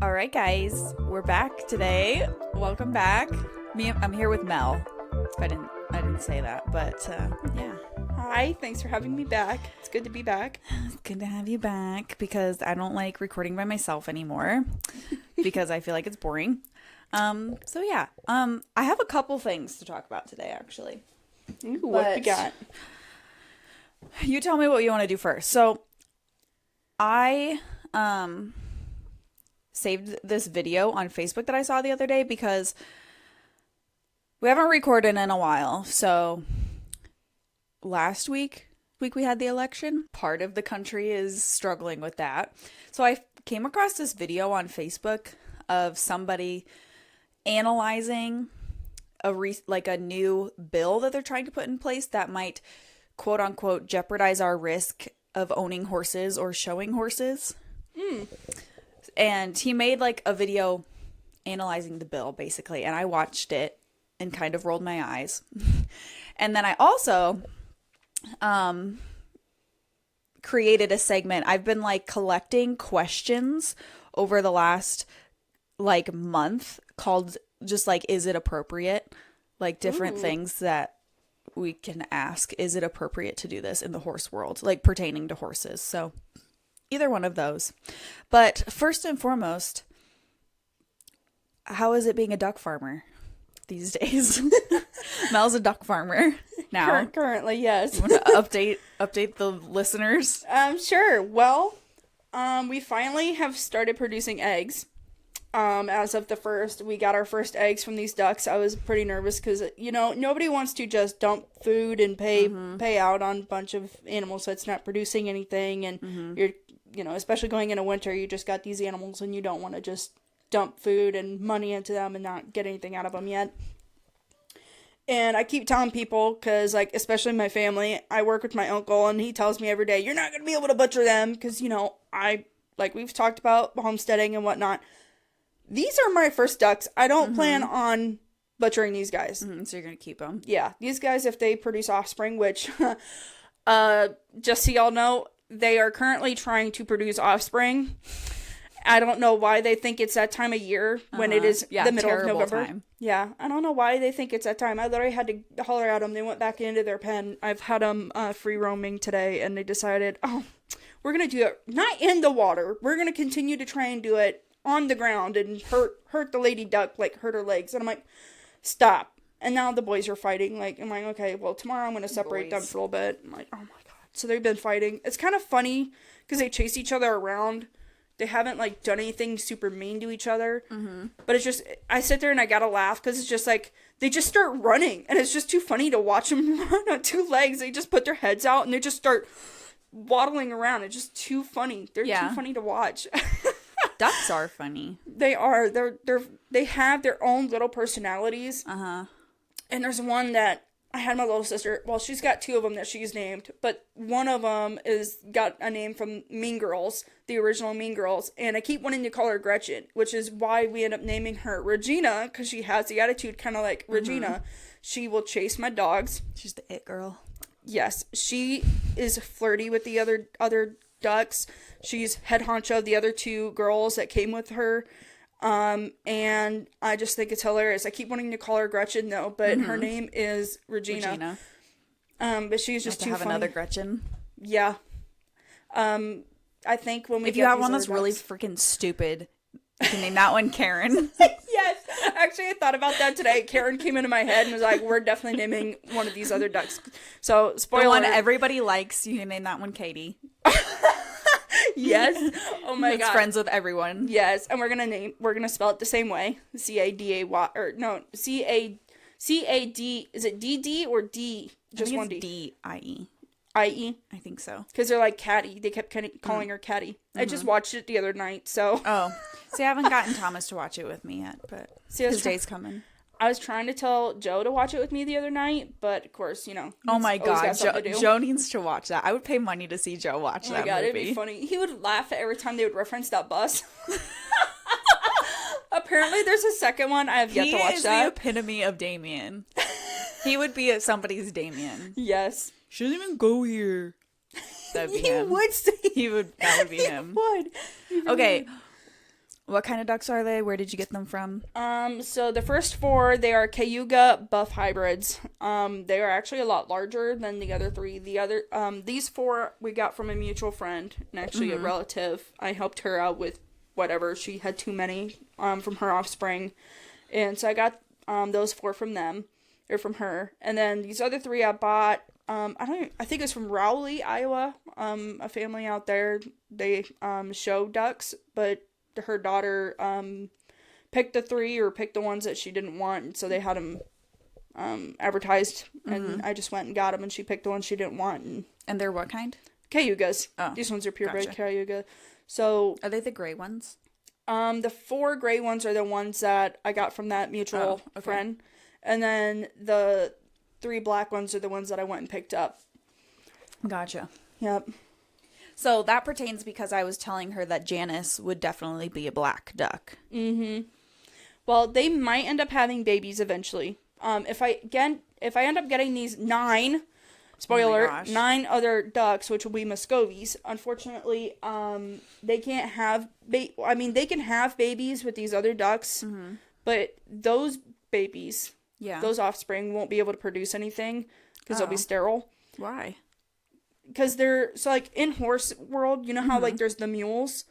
All right, guys, we're back today. Welcome back. I'm here with Mel. I didn't say that, but yeah. Hi, thanks for having me back. It's good to be back. It's good to have you back because I don't like recording by myself anymore because I feel like it's boring. So yeah. I have a couple things to talk about today, actually. Ooh, what we got? You tell me what you want to do first. So I saved this video on Facebook that I saw the other day because we haven't recorded in a while. So last week we had the election. Part of the country is struggling with that. So I came across this video on Facebook of somebody analyzing a new bill that they're trying to put in place that might quote unquote jeopardize our risk of owning horses or showing horses. And he made like a video analyzing the bill basically, and I watched it and kind of rolled my eyes. And then I also created a segment. I've been like collecting questions over the last like month called just like, is it appropriate? Like different things that we can ask. Is it appropriate to do this in the horse world, like pertaining to horses? So either one of those. But first and foremost, how is it being a duck farmer these days? Mel's a duck farmer now. Currently, yes. You want to update the listeners? Sure. Well, we finally have started producing eggs. As of the first, we got our first eggs from these ducks. I was pretty nervous because, nobody wants to just dump food and pay out on a bunch of animals that's not producing anything. And you're, especially going into winter, you just got these animals and you don't want to just dump food and money into them and not get anything out of them yet. And I keep telling people, because, especially my family, I work with my uncle, and he tells me every day, you're not going to be able to butcher them, because, we've talked about homesteading and whatnot. These are my first ducks. I don't plan on butchering these guys. So you're going to keep them? Yeah. These guys, if they produce offspring, which, just so y'all know, they are currently trying to produce offspring. I don't know why they think it's that time of year when it is the middle of November. Time. Yeah, I don't know why they think it's that time. I literally had to holler at them. They went back into their pen. I've had them free roaming today, and they decided, we're going to do it not in the water. We're going to continue to try and do it on the ground and hurt the lady duck, hurt her legs. And I'm like, stop. And now the boys are fighting. I'm like, okay, well, tomorrow I'm going to separate them for a little bit. I'm like, oh my God. So they've been fighting. It's kind of funny because they chase each other around. They haven't, done anything super mean to each other. But it's just, I sit there and I gotta laugh because it's just, they just start running. And it's just too funny to watch them run on two legs. They just put their heads out and they just start waddling around. It's just too funny. They're too funny to watch. Ducks are funny. They are. They have their own little personalities. And there's one that I had my little sister. Well, she's got two of them that she's named, but one of them got a name from Mean Girls, the original Mean Girls, and I keep wanting to call her Gretchen, which is why we end up naming her Regina, because she has the attitude kind of like Regina. She will chase my dogs. She's the it girl. Yes, she is flirty with the other ducks. She's head honcho of the other two girls that came with her. And I just think it's hilarious. I keep wanting to call her Gretchen though, but her name is Regina. But she's just too have funny. Another Gretchen. Yeah. I think when we if you have one that's really freaking stupid, you can name that one Karen. Yes. Actually, I thought about that today. Karen came into my head and was like, we're definitely naming one of these other ducks. So, spoiler. The one everybody likes, you can name that one Katie. Yes. Oh my God. Friends with everyone. Yes. And we're going to spell it the same way. C-A-D-A-Y, or no, C-A-D, is it D-D or D? Just one D. D-I-E. I-E? I think so. Because they're like Caddy. They kept kind of calling her Caddy. I just watched it the other night, so. Oh. See, I haven't gotten Thomas to watch it with me yet, but his day's coming. I was trying to tell Joe to watch it with me the other night, but of course, Oh my God, Joe needs to watch that. I would pay money to see Joe watch that movie. Oh my God, it'd be funny. He would laugh every time they would reference that bus. Apparently, there's a second one. I have yet to watch that. He is the epitome of Damien. He would be somebody's Damien. Yes. She doesn't even go here. That'd be him. He would say. That would be him. Would. Okay. What kind of ducks are they? Where did you get them from? So the first 4, they are Cayuga buff hybrids. They are actually a lot larger than the other 3. These 4 we got from a mutual friend and actually a relative. I helped her out with whatever. She had too many, from her offspring. And so I got, those 4 from them, or from her. And then these other 3 I bought, I think it's from Rowley, Iowa. A family out there, they, show ducks, but her daughter picked the 3 or picked the ones that she didn't want, and so they had them advertised, and I just went and got them, and she picked the ones she didn't want. And they're what kind? Cayugas. Oh, these ones are purebred gotcha. Cayuga. So Are they the gray ones? the 4 gray ones are the ones that I got from that mutual friend, and then the 3 black ones are the ones that I went and picked up. Gotcha. Yep. So that pertains because I was telling her that Janice would definitely be a black duck. Mm-hmm. Well, they might end up having babies eventually. If I end up getting these 9, spoiler, 9 other ducks, which will be Muscovies. Unfortunately, they can't have they can have babies with these other ducks, but those babies, those offspring won't be able to produce anything because they'll be sterile. Why? Because they're, so like in horse world, you know how like there's the mules?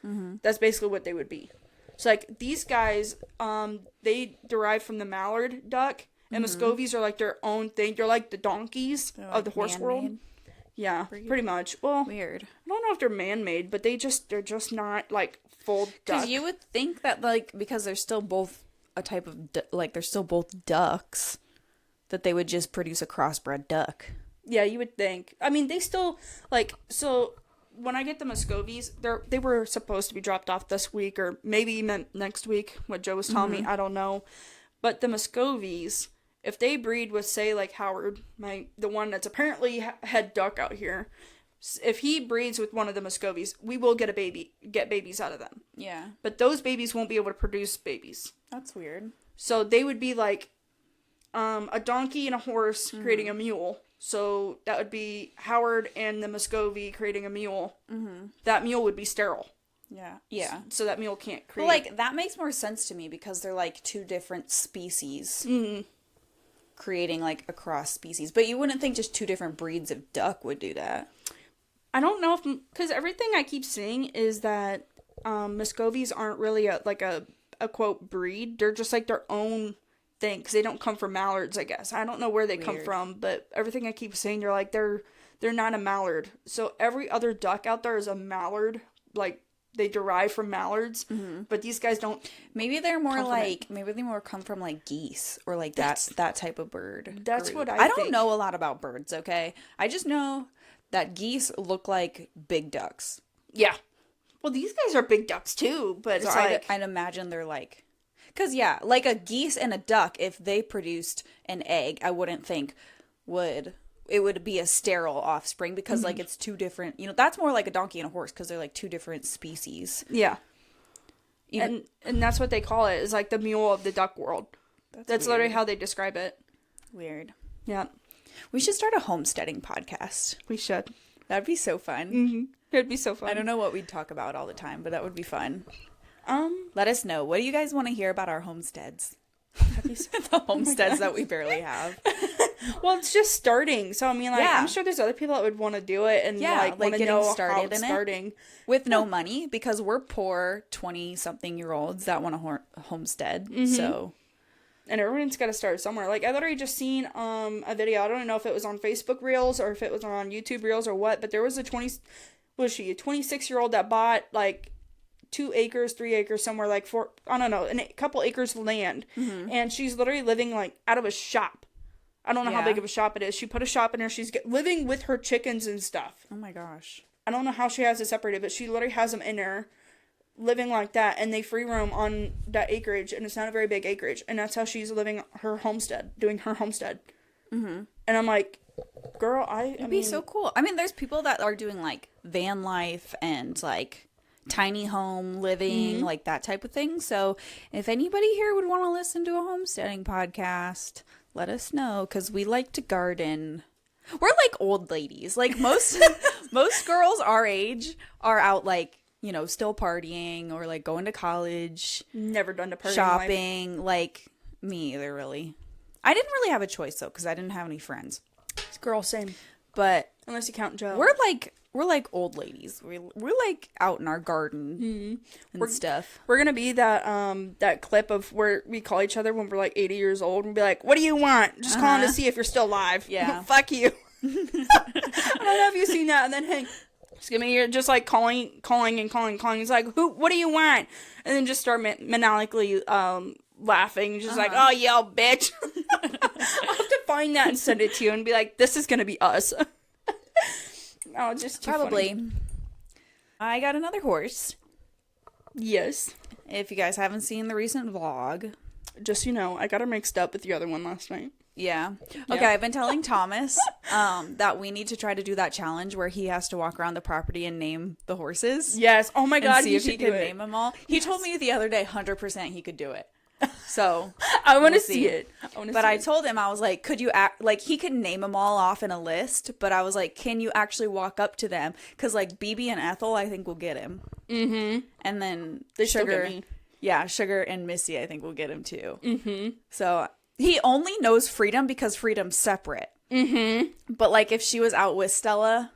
That's basically what they would be. So like these guys, they derive from the mallard duck, and Muscovies are like their own thing. They're like the donkeys of the horse world. Yeah, pretty much. Well, weird. I don't know if they're man-made, but they're just not like full duck. Because you would think that like, because they're still both a type of, they're still both ducks, that they would just produce a crossbred duck. Yeah, you would think. I mean, they still, like, so when I get the Muscovies, they were supposed to be dropped off this week, or maybe even next week, what Joe was telling me, I don't know. But the Muscovies, if they breed with, say, like Howard, the one that's apparently head duck out here, if he breeds with one of the Muscovies, we will get babies out of them. Yeah. But those babies won't be able to produce babies. That's weird. So they would be like a donkey and a horse creating a mule. So that would be Howard and the Muscovy creating a mule. That mule would be sterile. Yeah. Yeah. So that mule can't create. Well, like, that makes more sense to me because they're like 2 different species creating like a cross species. But you wouldn't think just 2 different breeds of duck would do that. I don't know if, because everything I keep seeing is that Muscovies aren't really a quote breed. They're just like their own thing, because they don't come from mallards, I guess. I don't know where they come from, but everything I keep saying, they're like, they're not a mallard. So every other duck out there is a mallard, like they derive from mallards, but these guys don't. Maybe they're more like, maybe they more come from like geese or like that type of bird. That's group. what I don't think. know a lot about birds, okay? I just know that geese look like big ducks. Yeah. Well, these guys are big ducks too, but So it's like, I'd imagine they're like, because yeah, like a geese and a duck, if they produced an egg, I wouldn't think it would be a sterile offspring, because like it's 2 different, that's more like a donkey and a horse, because they're like 2 different species. Yeah. And that's what they call it, is like the mule of the duck world. That's literally how they describe it. Weird. Yeah. We should start a homesteading podcast. We should. That'd be so fun. It'd be so fun. I don't know what we'd talk about all the time, but that would be fun. Let us know. What do you guys want to hear about our homesteads? The homesteads that we barely have. Well, it's just starting. So, I mean, like, I'm sure there's other people that would want to do it and, like want to know how it's starting. With no money, because we're poor 20-something-year-olds that want a homestead. So... And everyone's got to start somewhere. Like, I literally just seen a video. I don't know if it was on Facebook Reels or if it was on YouTube Reels or what, but there was a 26-year-old that bought, like, 2 acres, 3 acres, somewhere, like, a couple acres of land. And she's literally living, like, out of a shop. I don't know how big of a shop it is. She put a shop in there. She's living with her chickens and stuff. Oh, my gosh. I don't know how she has it separated, but she literally has them in there, living like that, and they free roam on that acreage, and it's not a very big acreage, and that's how she's living her homestead, doing her homestead. And I'm like, girl, it'd be so cool. I mean, there's people that are doing like van life and like tiny home living, like that type of thing. So if anybody here would want to listen to a homesteading podcast, let us know, because we like to garden. We're like old ladies. Like most girls our age are out, like, still partying or like going to college, Never done a party shopping, like me either, really. I didn't really have a choice though, because I didn't have any friends. Girl, same. But Unless you count Joe. we're like old ladies. We're like out in our garden and stuff. We're gonna be that clip of where we call each other when we're like 80 years old and be like, "What do you want?" Just calling to see if you're still alive. Yeah. Fuck you. I don't know if you've seen that. And then hey, just give me your just like calling. It's like, who? What do you want? And then just start maniacally laughing, just like, "Oh yeah, bitch." I'll have to find that and send it to you and be like, "This is gonna be us." Oh, just too Probably. funny. I got another horse. Yes. If you guys haven't seen the recent vlog. Just, I got her mixed up with the other one last night. Yeah. Okay, I've been telling Thomas that we need to try to do that challenge where he has to walk around the property and name the horses. Yes. Oh my God, see he if he should can do it. name them all. He told me the other day 100% he could do it. So I want to we'll see it. But I told him, I was like, could you act like he could name them all off in a list, but I was like, can you actually walk up to them? Because like BB and Ethel, I think will get him. Mm-hmm. And then They Sugar, still get me. yeah, Sugar and Missy, I think will get him too. Mm-hmm. So he only knows Freedom because Freedom's separate. Mm-hmm. But like if she was out with Stella,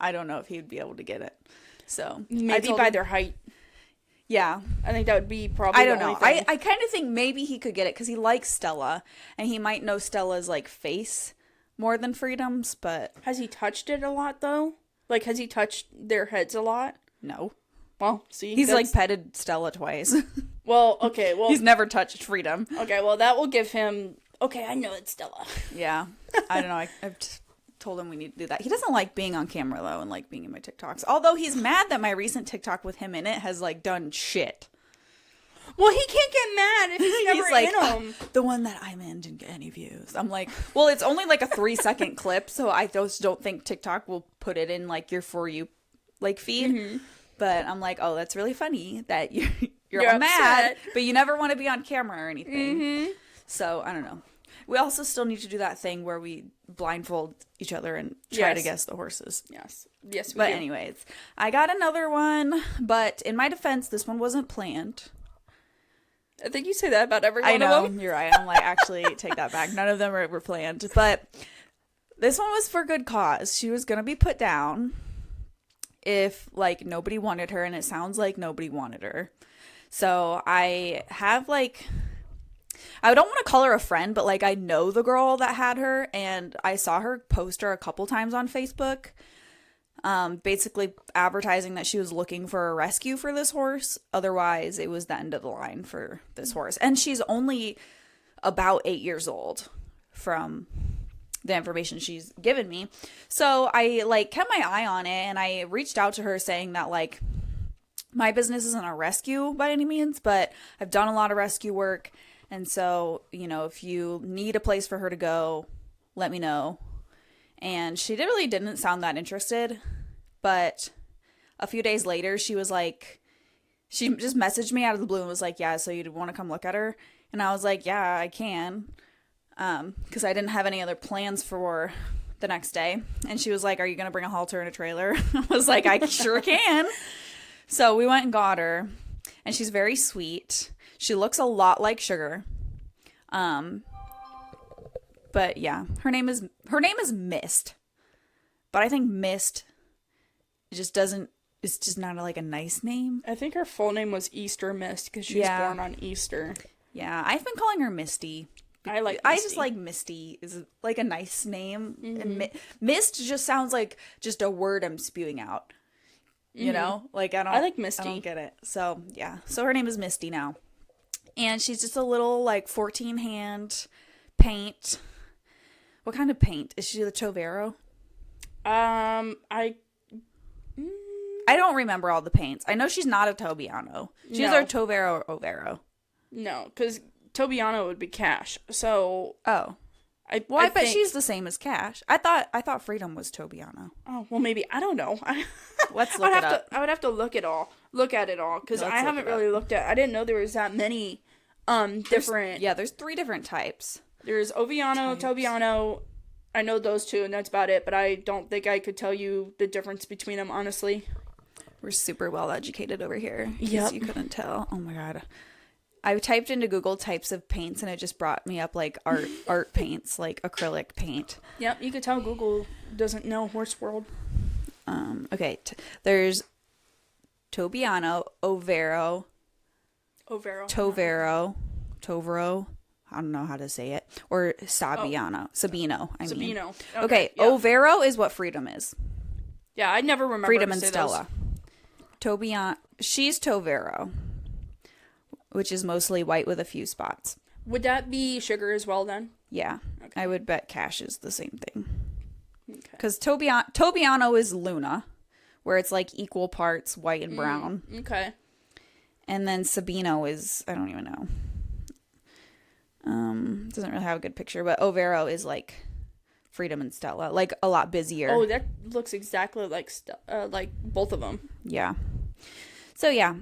I don't know if he'd be able to get it. So Maybe by their height. Yeah. I think that would be probably I don't the know. only thing. I kind of think maybe he could get it because he likes Stella, and he might know Stella's like face more than Freedom's, but Has he touched it a lot though? Like, has he touched their heads a lot? no. Well, see, He's like petted Stella twice. Well, okay, well, He's never touched Freedom. okay, well, that will give him. Okay, I know it's Stella. Yeah. I don't know. I've told him we need to do that. He doesn't like being on camera though and like being in my TikToks. Although he's mad that my recent TikTok with him in it has like done shit. Well, he can't get mad if he's never He's like, in them. the one that I'm in didn't get any views. I'm like, well, it's only like a 3-second clip, so I just don't think TikTok will put it in like your For You like feed. Mm-hmm. But I'm like, oh, that's really funny that you're all mad, but you never want to be on camera or anything. Mm-hmm. So I don't know. We also still need to do that thing where we blindfold each other and try to guess the horses. Yes, we But do. anyways, I got another one, but in my defense, this one wasn't planned. I think you say that about every I one know, of them. you're right. I'm like, actually, take that back. None of them were planned. But this one was for good cause. She was going to be put down if, like, nobody wanted her, and it sounds like nobody wanted her. So I have, like, I don't want to call her a friend, but, like, I know the girl that had her, and I saw her post her a couple times on Facebook, basically advertising that she was looking for a rescue for this horse. Otherwise, it was the end of the line for this horse. And she's only about 8 years old from the information she's given me. So I, like, kept my eye on it, and I reached out to her saying that, like, my business isn't a rescue by any means, but I've done a lot of rescue work. And so, you know, if you need a place for her to go, let me know. And she really didn't sound that interested. But a few days later, she was like, she just messaged me out of the blue and was like, yeah, so you'd want to come look at her? And I was like, yeah, I can. Because I didn't have any other plans for the next day. And she was like, are you going to bring a halter and a trailer? I was like, I sure can. So we went and got her. And she's very sweet. She looks a lot like Sugar. But yeah, her name is Mist. But I think Mist just doesn't, it's just not like a nice name. I think her full name was Easter Mist because she was born on Easter. Yeah, I've been calling her Misty. I just like Misty is like a nice name. Mm-hmm. And Mist just sounds like just a word I'm spewing out. You know? Like I like Misty. I don't get it. So yeah. So her name is Misty now. And she's just a little like 14-hand paint. What kind of paint? Is she the Chovero? I don't remember all the paints. I know she's not a Tobiano. She's either Tovero or Overo. No, because Tobiano would be Cash. So I bet she's the same as Cash. I thought Freedom was Tobiano. Oh well, maybe I don't know. Let's look it up. I would have to look at it all because I haven't really looked at. I didn't know there was that many different. There's 3 different types. There's Oviano, Tobiano. I know those 2, and that's about it. But I don't think I could tell you the difference between them, honestly. We're super well educated over here. In Yep. case you couldn't tell. Oh my god. I typed into Google types of paints and it just brought me up like art paints, like acrylic paint. Yep, you could tell Google doesn't know horse world. Okay, there's Tobiano, Overo, Tovero, I don't know how to say it, or Sabino. I mean. Sabino. Okay, yeah. Overo is what Freedom is. Yeah, I never remember Freedom to and say Stella. Tobiano, she's Tovero, which is mostly white with a few spots. Would that be Sugar as well then? Yeah, Okay. I would bet Cash is the same thing. Okay. Because Tobiano is Luna, where it's like equal parts white and brown. Okay. And then Sabino is, I don't even know. Doesn't really have a good picture, but Overo is like Freedom and Stella, like a lot busier. Oh, that looks exactly like both of them. Yeah. So yeah.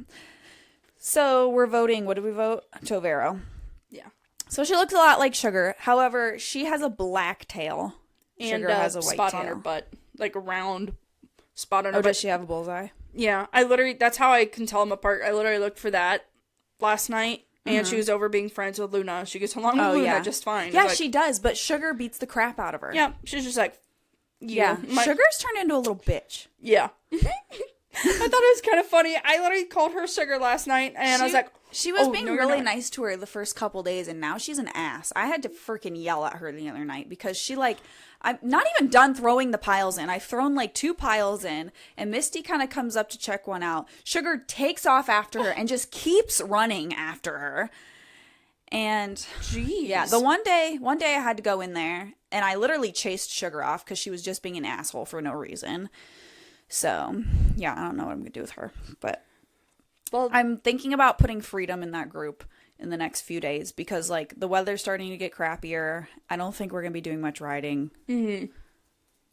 So we're voting. What did we vote? Tovero. Yeah. So she looks a lot like Sugar. However, she has a black tail. And Sugar has a white spot tail. on her butt, like a round spot on her Oh, butt. does she have a bullseye? Yeah, that's how I can tell them apart. I literally looked for that last night, and she was over being friends with Luna. She gets along with Luna just fine. Yeah, Like, she does, but Sugar beats the crap out of her. Yeah, she's just like, Sugar's turned into a little bitch. Yeah. I thought it was kind of funny. I literally called her Sugar last night, and I was like, she was "Oh, being no, you're really not." nice to her the first couple days, and now she's an ass. I had to freaking yell at her the other night because she I'm not even done throwing the piles in. I've thrown like 2 piles in, and Misty kind of comes up to check one out. Sugar takes off after her and just keeps running after her. And Jeez. yeah, the one day I had to go in there, and I literally chased Sugar off because she was just being an asshole for no reason. So yeah, I don't know what I'm gonna do with her, but I'm thinking about putting Freedom in that group in the next few days because like the weather's starting to get crappier. I don't think we're gonna be doing much riding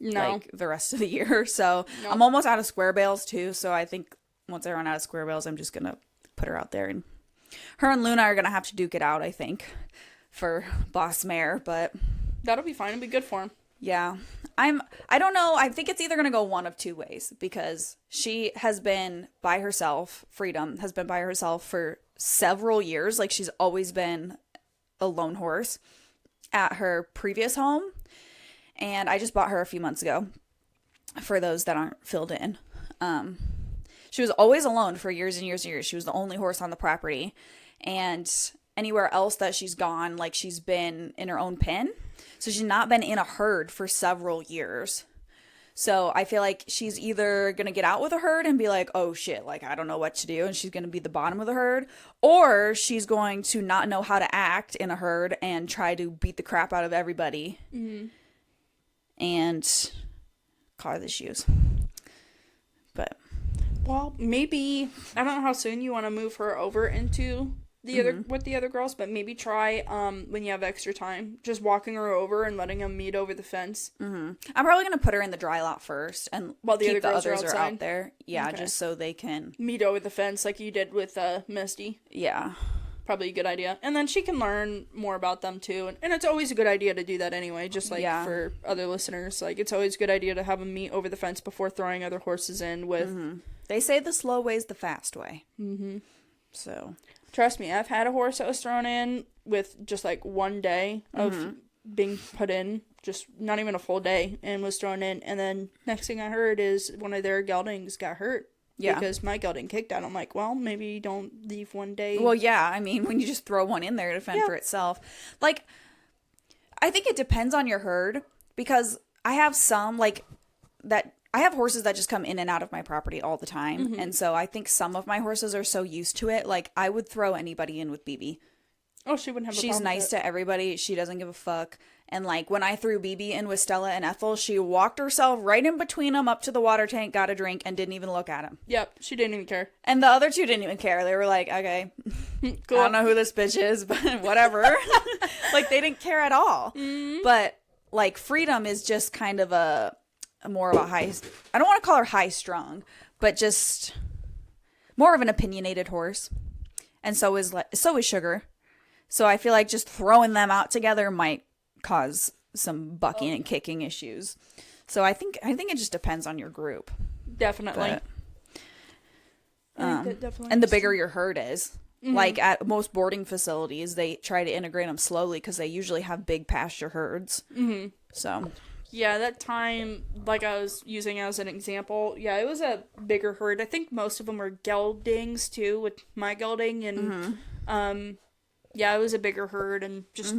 No. like the rest of the year. So I'm almost out of square bales too. So I think once I run out of square bales, I'm just gonna put her out there, and her and Luna are gonna have to duke it out, I think, for boss mare. But That'll be fine. It'll be good for him. yeah, I don't know. I think it's either going to go one of 2 ways because she has been by herself. Freedom has been by herself for several years. Like she's always been a lone horse at her previous home. And I just bought her a few months ago for those that aren't filled in. She was always alone for years and years and years. She was the only horse on the property. And anywhere else that she's gone, like she's been in her own pen. So she's not been in a herd for several years. So I feel like she's either going to get out with a herd and be like, oh shit, like I don't know what to do. And she's going to be the bottom of the herd. Or she's going to not know how to act in a herd and try to beat the crap out of everybody. Mm-hmm. And cause issues. But. Well, maybe, I don't know how soon you want to move her over into the other with the other girls, but maybe try when you have extra time, just walking her over and letting them meet over the fence. I'm probably gonna put her in the dry lot first, and while the keep other girls the others are are outside. out there. Yeah, Okay. just so they can. Meet over the fence like you did with Misty. Yeah, Probably a good idea, and then she can learn more about them too. And it's always a good idea to do that anyway. Just like for other listeners, like it's always a good idea to have them meet over the fence before throwing other horses in with. they say the slow way's the fast way. So Trust me, I've had a horse that was thrown in with just like one day of being put in, just not even a full day, and was thrown in. And then next thing I heard is one of their geldings got hurt. Yeah. Because my gelding kicked out. I'm like, well, maybe don't leave one day. well, yeah. I mean, when you just throw one in there to fend for itself, like I think it depends on your herd because I have some like that. I have horses that just come in and out of my property all the time. And so I think some of my horses are so used to it. Like I would throw anybody in with BB. Oh, she wouldn't have a She's problem nice with it. to everybody. She doesn't give a fuck. And like when I threw BB in with Stella and Ethel, she walked herself right in between them up to the water tank, got a drink, and didn't even look at him. Yep, she didn't even care. And the other 2 didn't even care. They were like, okay, Cool. I don't know who this bitch is, but whatever. Like they didn't care at all. But like Freedom is just kind of a more of a high, I don't want to call her high strung, but just more of an opinionated horse. And so is Sugar. So I feel like just throwing them out together might cause some bucking and kicking issues. So I think it just depends on your group. Definitely. But I think that definitely And the is bigger true. your herd is. Like at most boarding facilities, they try to integrate them slowly because they usually have big pasture herds. So, Yeah, that time, like I was using as an example, yeah, it was a bigger herd. I think most of them were geldings too, with my gelding, and yeah, it was a bigger herd, and just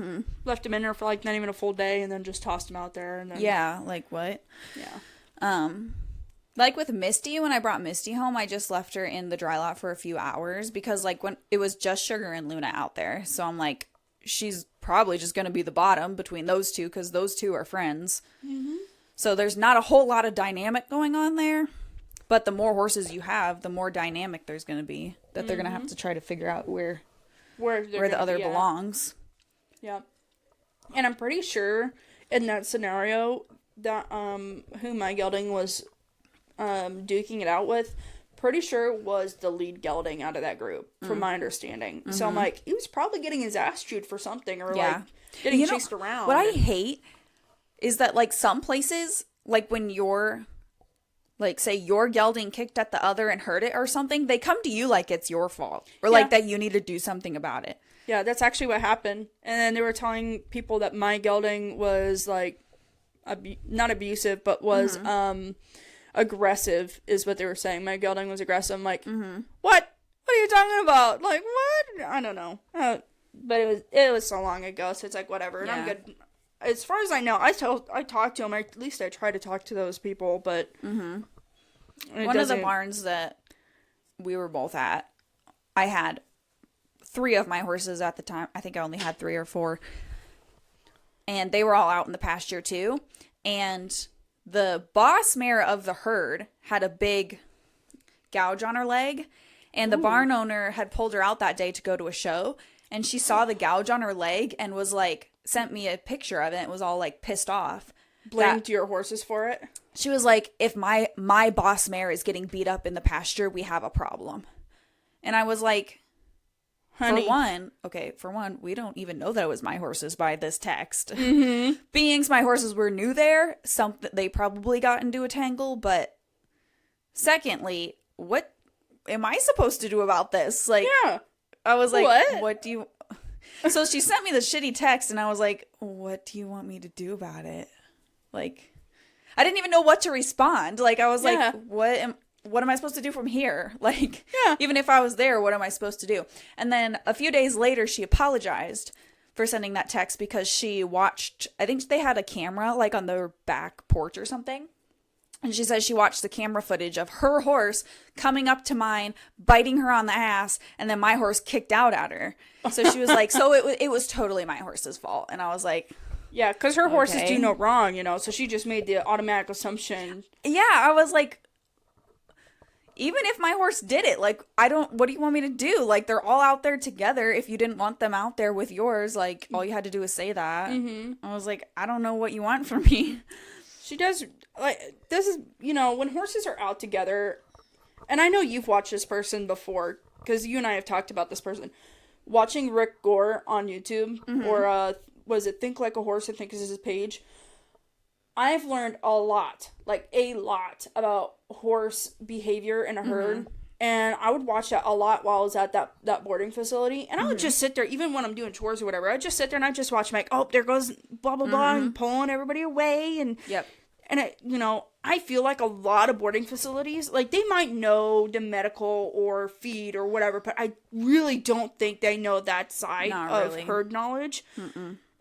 left them in there for like not even a full day, and then just tossed them out there, and then yeah, like what? yeah, Like with Misty, when I brought Misty home, I just left her in the dry lot for a few hours because like when it was just Sugar and Luna out there. So I'm like, she's probably just going to be the bottom between those two because those two are friends. So there's not a whole lot of dynamic going on there. But the more horses you have, the more dynamic there's going to be that they're going to have to try to figure out where the other belongs. Yeah. And I'm pretty sure in that scenario that who my gelding was duking it out with, pretty sure was the lead gelding out of that group, from my understanding. So I'm like, he was probably getting his ass chewed for something, or like getting chased around. What I hate is that like some places, like when you're like say your gelding kicked at the other and hurt it or something, they come to you like it's your fault or like that you need to do something about it. Yeah, that's actually what happened. And then they were telling people that my gelding was like not abusive, but was aggressive, is what they were saying. My gelding was aggressive. I'm like, what are you talking about? Like, what? I don't know. But it was so long ago, so it's like whatever. And I'm good. As far as I know, I talked to them. At least I try to talk to those people. But one of the barns that we were both at, I had 3 of my horses at the time. I think I only had 3 or 4, and they were all out in the pasture too. And the boss mare of the herd had a big gouge on her leg, and the barn owner had pulled her out that day to go to a show, and she saw the gouge on her leg and was like, sent me a picture of it and was all like pissed off. Blamed your horses for it? She was like, if my boss mare is getting beat up in the pasture, we have a problem. And I was like, honey, for one, we don't even know that it was my horses by this text. Being my horses were new there, they probably got into a tangle, but secondly, what am I supposed to do about this? Like, yeah. I was like, what do you... So she sent me the shitty text, and I was like, what do you want me to do about it? Like, I didn't even know what to respond. Like, I was like, what am I supposed to do from here? Like, even if I was there, what am I supposed to do? And then a few days later, she apologized for sending that text because she watched, I think they had a camera, like, on their back porch or something. And she says she watched the camera footage of her horse coming up to mine, biting her on the ass, and then my horse kicked out at her. So she was like, so it was totally my horse's fault. And I was like... Yeah, because her horses do no wrong, so she just made the automatic assumption. Yeah, I was like... Even if my horse did it, like, what do you want me to do? Like, they're all out there together. If you didn't want them out there with yours, like, all you had to do is say that. I was like, I don't know what you want from me. She does, like, this is, when horses are out together, and I know you've watched this person before, because you and I have talked about this person, watching Rick Gore on YouTube, or, was it Think Like a Horse, I think is his page. I've learned a lot about horse behavior in a herd, and I would watch that a lot while I was at that boarding facility, and I would just sit there, even when I'm doing chores or whatever, I'd just sit there and I'd just watch, like, oh, there goes blah, blah, blah, and pulling everybody away, and I feel like a lot of boarding facilities, like, they might know the medical or feed or whatever, but I really don't think they know that side of herd knowledge.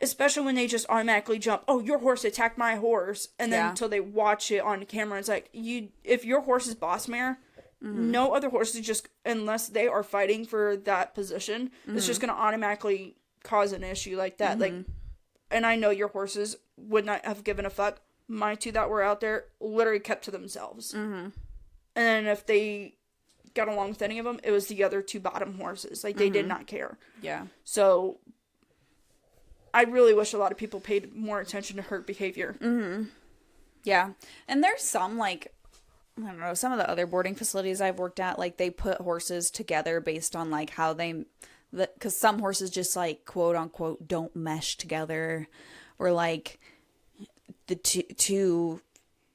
Especially when they just automatically jump, oh, your horse attacked my horse, and then until they watch it on camera, it's like, if your horse is boss mare, no other horses just, unless they are fighting for that position, it's just going to automatically cause an issue like that. Like, and I know your horses would not have given a fuck. My 2 that were out there literally kept to themselves. And if they got along with any of them, it was the other 2 bottom horses. Like, they did not care. Yeah. So I really wish a lot of people paid more attention to herd behavior. Yeah. And there's some, like, I don't know, some of the other boarding facilities I've worked at, like, they put horses together based on, like, how because some horses just, like, quote unquote, don't mesh together, or, like, the two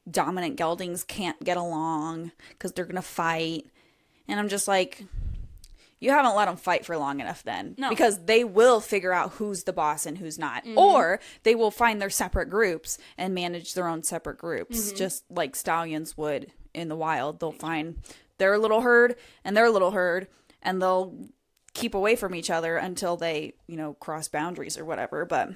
dominant geldings can't get along because they're gonna fight. And I'm just like, you haven't let them fight for long enough then. No. Because they will figure out who's the boss and who's not. Or they will find their separate groups and manage their own separate groups, just like stallions would in the wild. They'll find their little herd and their little herd, and they'll keep away from each other until they, cross boundaries or whatever. But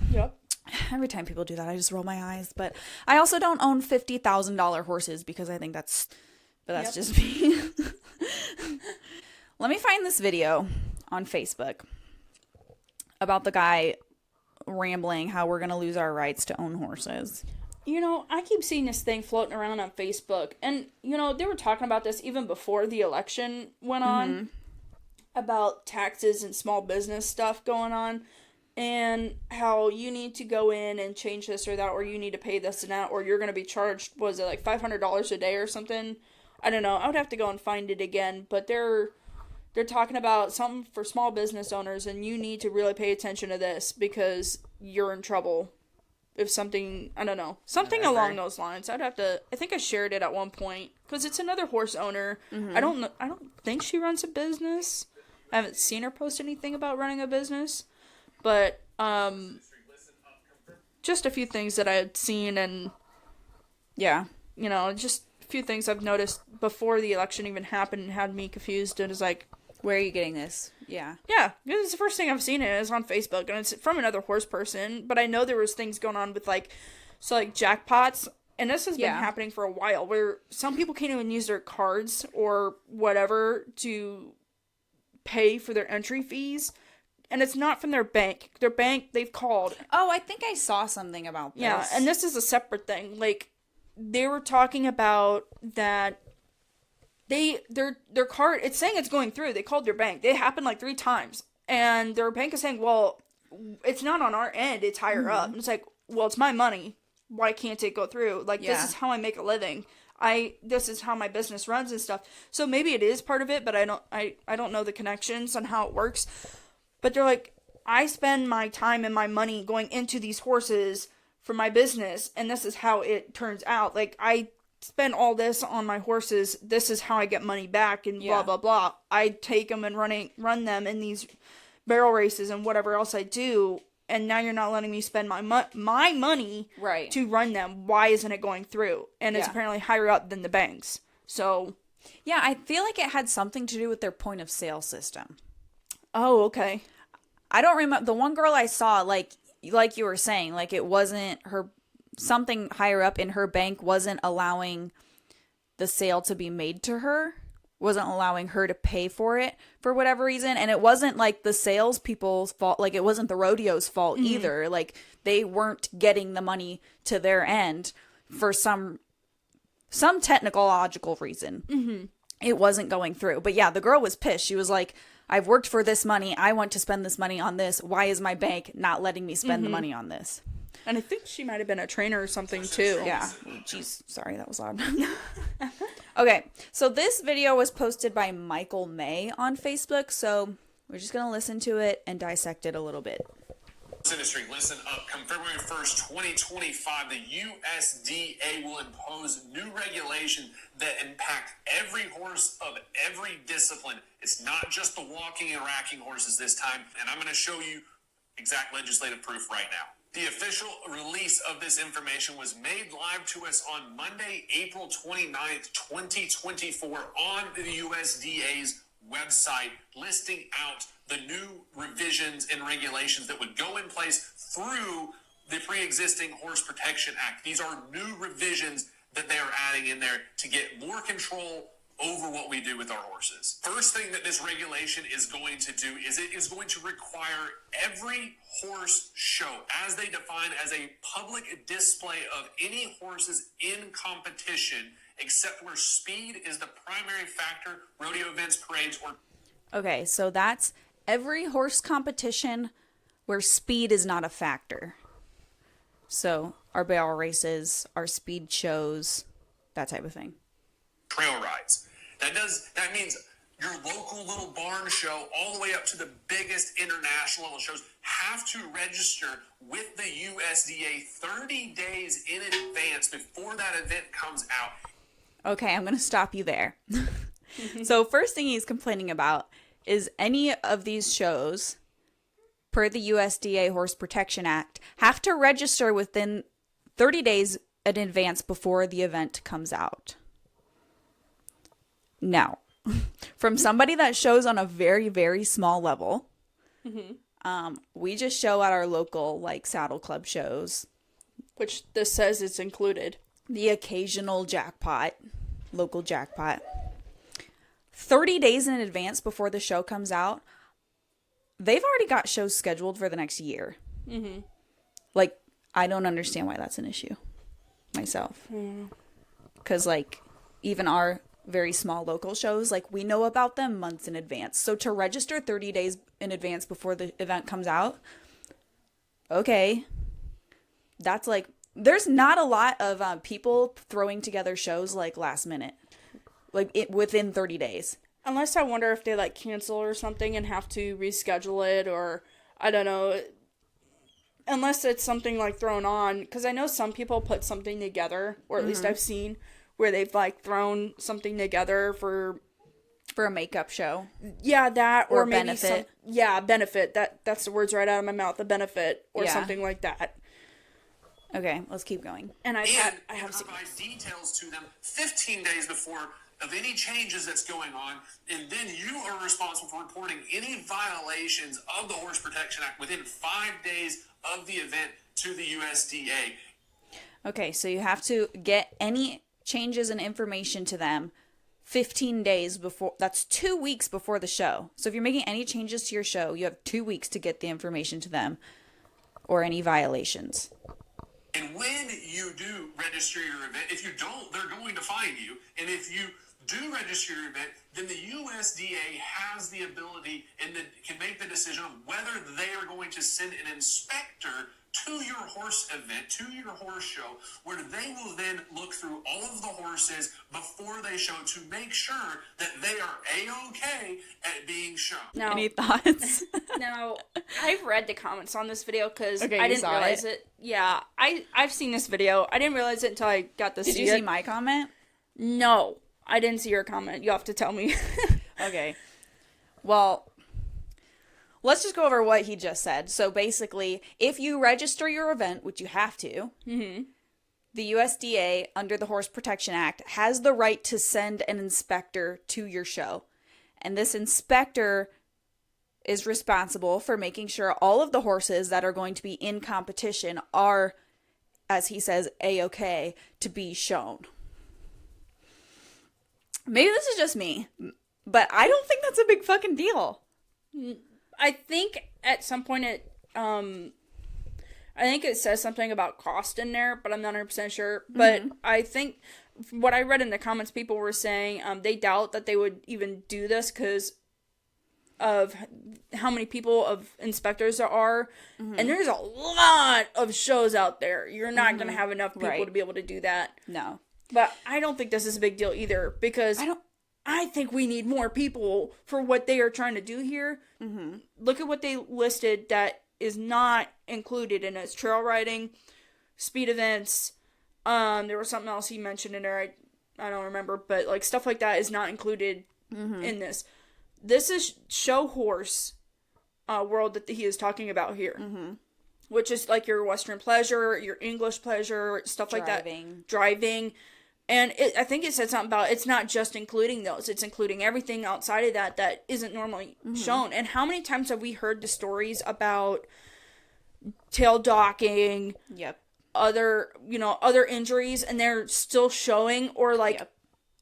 every time people do that, I just roll my eyes. But I also don't own $50,000 horses because I think that's just me. Let me find this video on Facebook about the guy rambling how we're going to lose our rights to own horses. I keep seeing this thing floating around on Facebook. And, they were talking about this even before the election went on. About taxes and small business stuff going on. And how you need to go in and change this or that. Or you need to pay this and that. Or you're going to be charged, was it like $500 a day or something? I don't know. I would have to go and find it again. But they're talking about something for small business owners, and you need to really pay attention to this because you're in trouble if something, I don't know, something along those lines. I think I shared it at one point because it's another horse owner. I don't think she runs a business. I haven't seen her post anything about running a business, but just a few things that I had seen, and just a few things I've noticed before the election even happened and had me confused. And it's like, where are you getting this? Yeah. Yeah, it's the first thing I've seen. It is on Facebook, and it's from another horse person. But I know there was things going on with jackpots, and this has been happening for a while, where some people can't even use their cards or whatever to pay for their entry fees, and it's not from their bank. Their bank, they've called. Oh, I think I saw something about this. Yeah, and this is a separate thing. Like, they were talking about that. Their card, it's saying it's going through. They called their bank. It happened like 3 times. And their bank is saying, well, it's not on our end. It's higher up. And it's like, well, it's my money. Why can't it go through? Like, this is how I make a living. This is how my business runs and stuff. So maybe it is part of it, but I don't know the connections on how it works. But they're like, I spend my time and my money going into these horses for my business, and this is how it turns out. Like, I spend all this on my horses, this is how I get money back, and blah blah blah. I take them and run them in these barrel races and whatever else I do, and now you're not letting me spend my money to run them. Why isn't it going through? And it's apparently higher up than the banks. So yeah, I feel like it had something to do with their point of sale system. Oh, okay. I don't remember. The one girl I saw, like you were saying, like, it wasn't her. Something higher up in her bank wasn't allowing the sale to be made to her, wasn't allowing her to pay for it for whatever reason. And it wasn't like the salespeople's fault. Like, it wasn't the rodeo's fault either. Like, they weren't getting the money to their end for some technological reason. It wasn't going through. But yeah, the girl was pissed. She was like, I've worked for this money. I want to spend this money on this. Why is my bank not letting me spend the money on this? And I think she might have been a trainer or something, too. Yeah. Jeez. Sorry, that was loud. Okay. So this video was posted by Michael May on Facebook. So we're just going to listen to it and dissect it a little bit. Industry, listen up. Come February 1st, 2025, the USDA will impose new regulations that impact every horse of every discipline. It's not just the walking and racking horses this time. And I'm going to show you exact legislative proof right now. The official release of this information was made live to us on Monday, April 29th, 2024 on the USDA's website, listing out the new revisions and regulations that would go in place through the pre-existing Horse Protection Act. These are new revisions that they are adding in there to get more control over what we do with our horses. First thing that this regulation is going to do is it is going to require every horse show, as they define as a public display of any horses in competition, except where speed is the primary factor, rodeo events, parades, or... Okay, so that's every horse competition where speed is not a factor. So our barrel races, our speed shows, that type of thing. Trail rides. That means your local little barn show all the way up to the biggest international level shows have to register with the USDA 30 days in advance before that event comes out. Okay, I'm going to stop you there. So first thing he's complaining about is any of these shows, per the USDA Horse Protection Act, have to register within 30 days in advance before the event comes out. Now, from somebody that shows on a very, very small level, we just show at our local, like, saddle club shows. Which this says it's included. The occasional jackpot, local jackpot. 30 days in advance before the show comes out, they've already got shows scheduled for the next year. Mm-hmm. Like, I don't understand why that's an issue myself. Because, like, even our very small local shows, like, we know about them months in advance. So to register 30 days in advance before the event comes out, okay. That's, like, there's not a lot of people throwing together shows, like, last minute. Like, within 30 days. Unless I wonder if they, like, cancel or something and have to reschedule it, or, I don't know. Unless it's something, like, thrown on. Because I know some people put something together, or at least I've seen, where they've, like, thrown something together for a makeup show. Yeah, that, or maybe benefit. Benefit. That's the words right out of my mouth, a benefit, or something like that. Okay, let's keep going. And I have provide details to them 15 days before of any changes that's going on, and then you are responsible for reporting any violations of the Horse Protection Act within 5 days of the event to the USDA. Okay, so you have to get any changes and information to them 15 days before. That's 2 weeks before the show. So if you're making any changes to your show, you have 2 weeks to get the information to them or any violations. And when you do register your event, if you don't, they're going to fine you. And if you do register your event, then the USDA has the ability and can make the decision on whether they are going to send an inspector to your horse event, to your horse show, where they will then look through all of the horses before they show to make sure that they are A-okay at being shown. Now, any thoughts? Now, I've read the comments on this video because Okay, I you didn't saw realize it? it. Yeah, I've seen this video. I didn't realize it until I got to Did see you it. see my comment? No, I didn't see your comment. You'll have to tell me. Okay. Well, let's just go over what he just said. So basically, if you register your event, which you have to, the USDA, under the Horse Protection Act, has the right to send an inspector to your show. And this inspector is responsible for making sure all of the horses that are going to be in competition are, as he says, A-okay to be shown. Maybe this is just me, but I don't think that's a big fucking deal. I think at some point I think it says something about cost in there, but I'm not 100% sure. But I think what I read in the comments, people were saying they doubt that they would even do this because of how many people of inspectors there are. And there's a lot of shows out there. You're not going to have enough people to be able to do that. No. But I don't think this is a big deal either because I think we need more people for what they are trying to do here. Look at what they listed that is not included in it. Trail riding, speed events. There was something else he mentioned in there. I don't remember, but like stuff like that is not included in this. This is show horse world that he is talking about here. Which is like your Western pleasure, your English pleasure, stuff like that. Driving. And I think it said something about it's not just including those. It's including everything outside of that isn't normally shown. And how many times have we heard the stories about tail docking, other injuries, and they're still showing, or like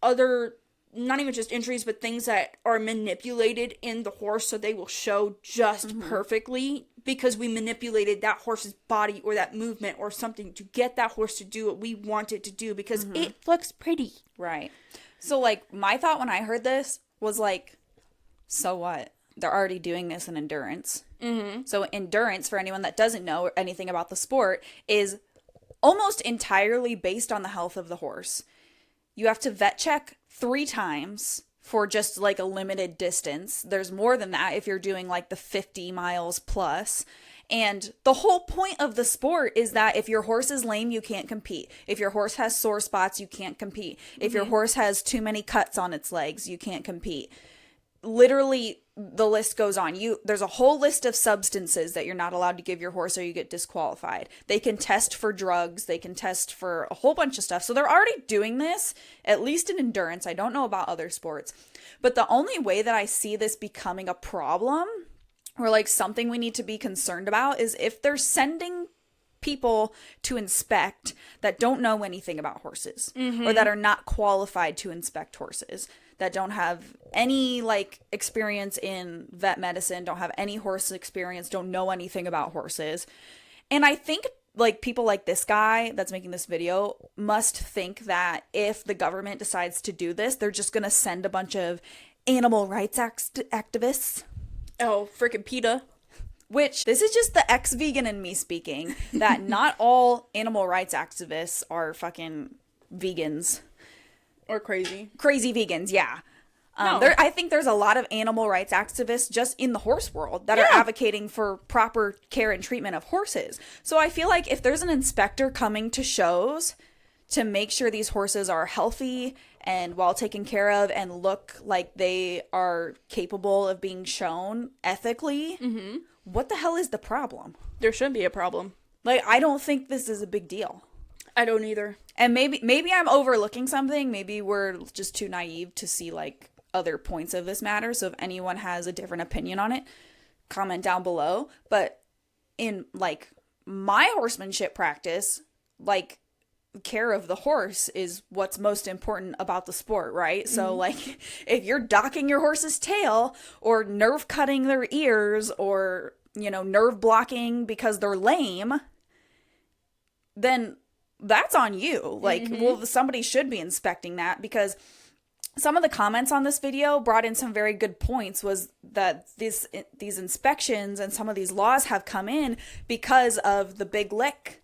other, not even just injuries, but things that are manipulated in the horse so they will show just perfectly because we manipulated that horse's body or that movement or something to get that horse to do what we want it to do because it looks pretty. Right. So, like, my thought when I heard this was like, so what? They're already doing this in endurance. So endurance, for anyone that doesn't know anything about the sport, is almost entirely based on the health of the horse. You have to vet check 3 times for just like a limited distance. There's more than that if you're doing like the 50 miles plus. And the whole point of the sport is that if your horse is lame, you can't compete. If your horse has sore spots, you can't compete. If your horse has too many cuts on its legs, you can't compete. Literally, the list goes on. There's a whole list of substances that you're not allowed to give your horse or you get disqualified. They can test for drugs. They can test for a whole bunch of stuff. So they're already doing this, at least in endurance. I don't know about other sports. But the only way that I see this becoming a problem or like something we need to be concerned about is if they're sending people to inspect that don't know anything about horses or that are not qualified to inspect horses, that don't have any like experience in vet medicine, don't have any horse experience, don't know anything about horses. And I think like people like this guy that's making this video must think that if the government decides to do this, they're just going to send a bunch of animal rights activists. Oh, freaking PETA. Which, this is just the ex-vegan in me speaking, that not all animal rights activists are fucking vegans. Or crazy. Crazy vegans, yeah. No. I think there's a lot of animal rights activists just in the horse world that are advocating for proper care and treatment of horses. So I feel like if there's an inspector coming to shows to make sure these horses are healthy and well taken care of and look like they are capable of being shown ethically, what the hell is the problem? There should be a problem. Like, I don't think this is a big deal. I don't either. And maybe I'm overlooking something. Maybe we're just too naive to see like other points of this matter. So if anyone has a different opinion on it, comment down below. But in like my horsemanship practice, like care of the horse is what's most important about the sport, right? So like if you're docking your horse's tail or nerve cutting their ears or, you know, nerve blocking because they're lame, then that's on you. Like, well, somebody should be inspecting that, because some of the comments on this video brought in some very good points. Was that these inspections and some of these laws have come in because of the big lick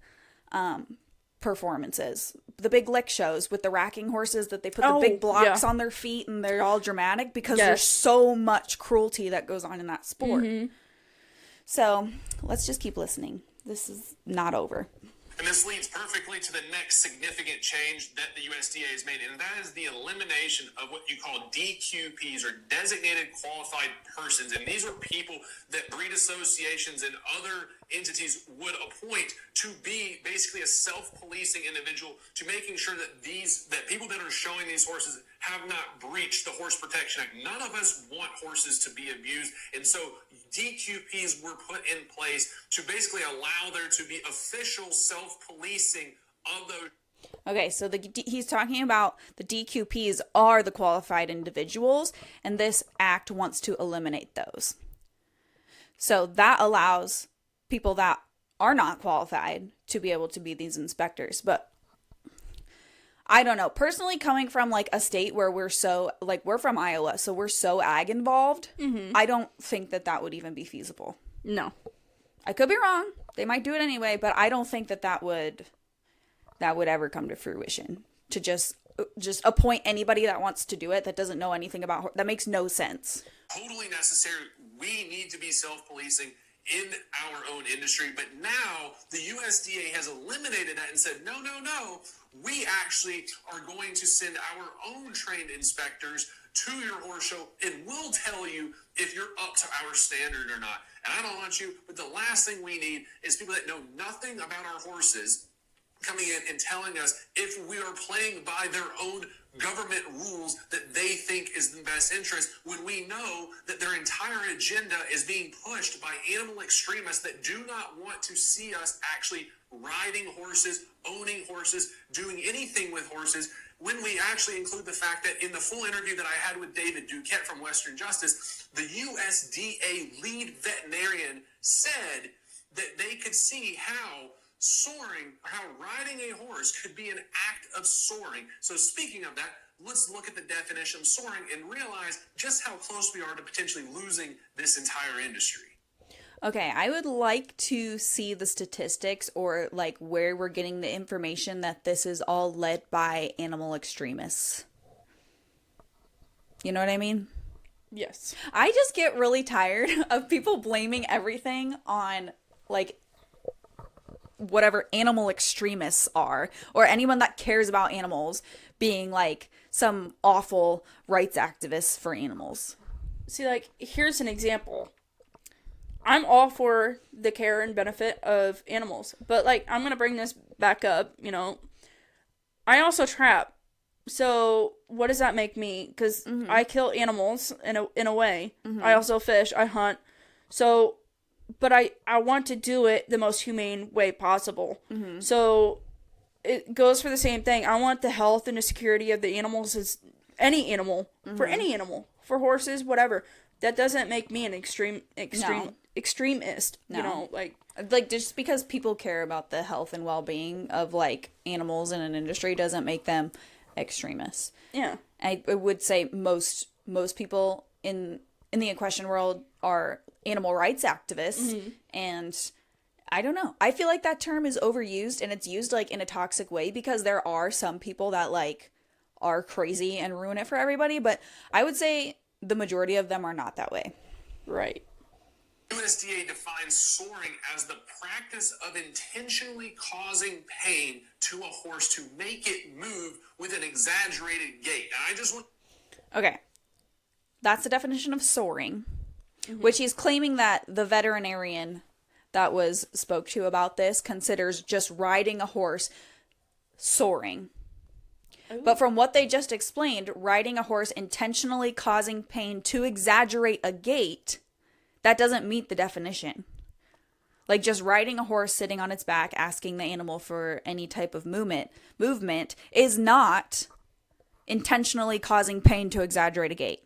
performances, the big lick shows with the racking horses, that they put the big blocks on their feet and they're all dramatic because there's so much cruelty that goes on in that sport. So let's just keep listening. This is not over. And this leads perfectly to the next significant change that the USDA has made, and that is the elimination of what you call DQPs, or designated qualified persons. And these are people that breed associations and other entities would appoint to be basically a self-policing individual, to making sure that people that are showing these horses have not breached the Horse Protection Act. None of us want horses to be abused, and so DQPs were put in place to basically allow there to be official self-policing of those. Okay, so he's talking about the DQPs are the qualified individuals, and this act wants to eliminate those. So that allows people that are not qualified to be able to be these inspectors. But I don't know. Personally, coming from like a state where we're from Iowa, so we're so ag involved, I don't think that would even be feasible. No. I could be wrong. They might do it anyway, but I don't think that would ever come to fruition, to just appoint anybody that wants to do it that doesn't know anything about that makes no sense. Totally necessary. We need to be self-policing in our own industry, but now the USDA has eliminated that and said, no, we actually are going to send our own trained inspectors to your horse show, and we'll tell you if you're up to our standard or not. And I don't want you, but the last thing we need is people that know nothing about our horses coming in and telling us if we are playing by their own government rules that they think is in the best interest, when we know that their entire agenda is being pushed by animal extremists that do not want to see us actually riding horses, owning horses, doing anything with horses, when we actually include the fact that in the full interview that I had with David Duquette from Western Justice, the USDA lead veterinarian said that they could see how riding a horse could be an act of soaring. So speaking of that, let's look at the definition of soaring and realize just how close we are to potentially losing this entire industry. Okay, I would like to see the statistics, or like where we're getting the information that this is all led by animal extremists. You know what I mean? Yes. I just get really tired of people blaming everything on like whatever animal extremists are, or anyone that cares about animals being like some awful rights activists for animals. See, like, here's an example. I'm all for the care and benefit of animals, but, like, I'm gonna bring this back up, you know. I also trap. So, what does that make me? Because I kill animals in a way. I also fish, I hunt. So, but I want to do it the most humane way possible. So, it goes for the same thing. I want the health and the security of the animals as any animal, for any animal, for horses, whatever. That doesn't make me an extremist. No. You know, like just because people care about the health and well-being of like animals in an industry doesn't make them extremists. Yeah. I would say most people in the equestrian world are animal rights activists, and I don't know. I feel like that term is overused, and it's used like in a toxic way because there are some people that like are crazy and ruin it for everybody, but I would say the majority of them are not that way. Right. USDA defines soaring as the practice of intentionally causing pain to a horse to make it move with an exaggerated gait. And I just want... Okay. That's the definition of soaring, which he's claiming that the veterinarian that was spoke to about this considers just riding a horse soaring. But from what they just explained, riding a horse intentionally causing pain to exaggerate a gait, that doesn't meet the definition. Like just riding a horse sitting on its back, asking the animal for any type of movement is not intentionally causing pain to exaggerate a gait.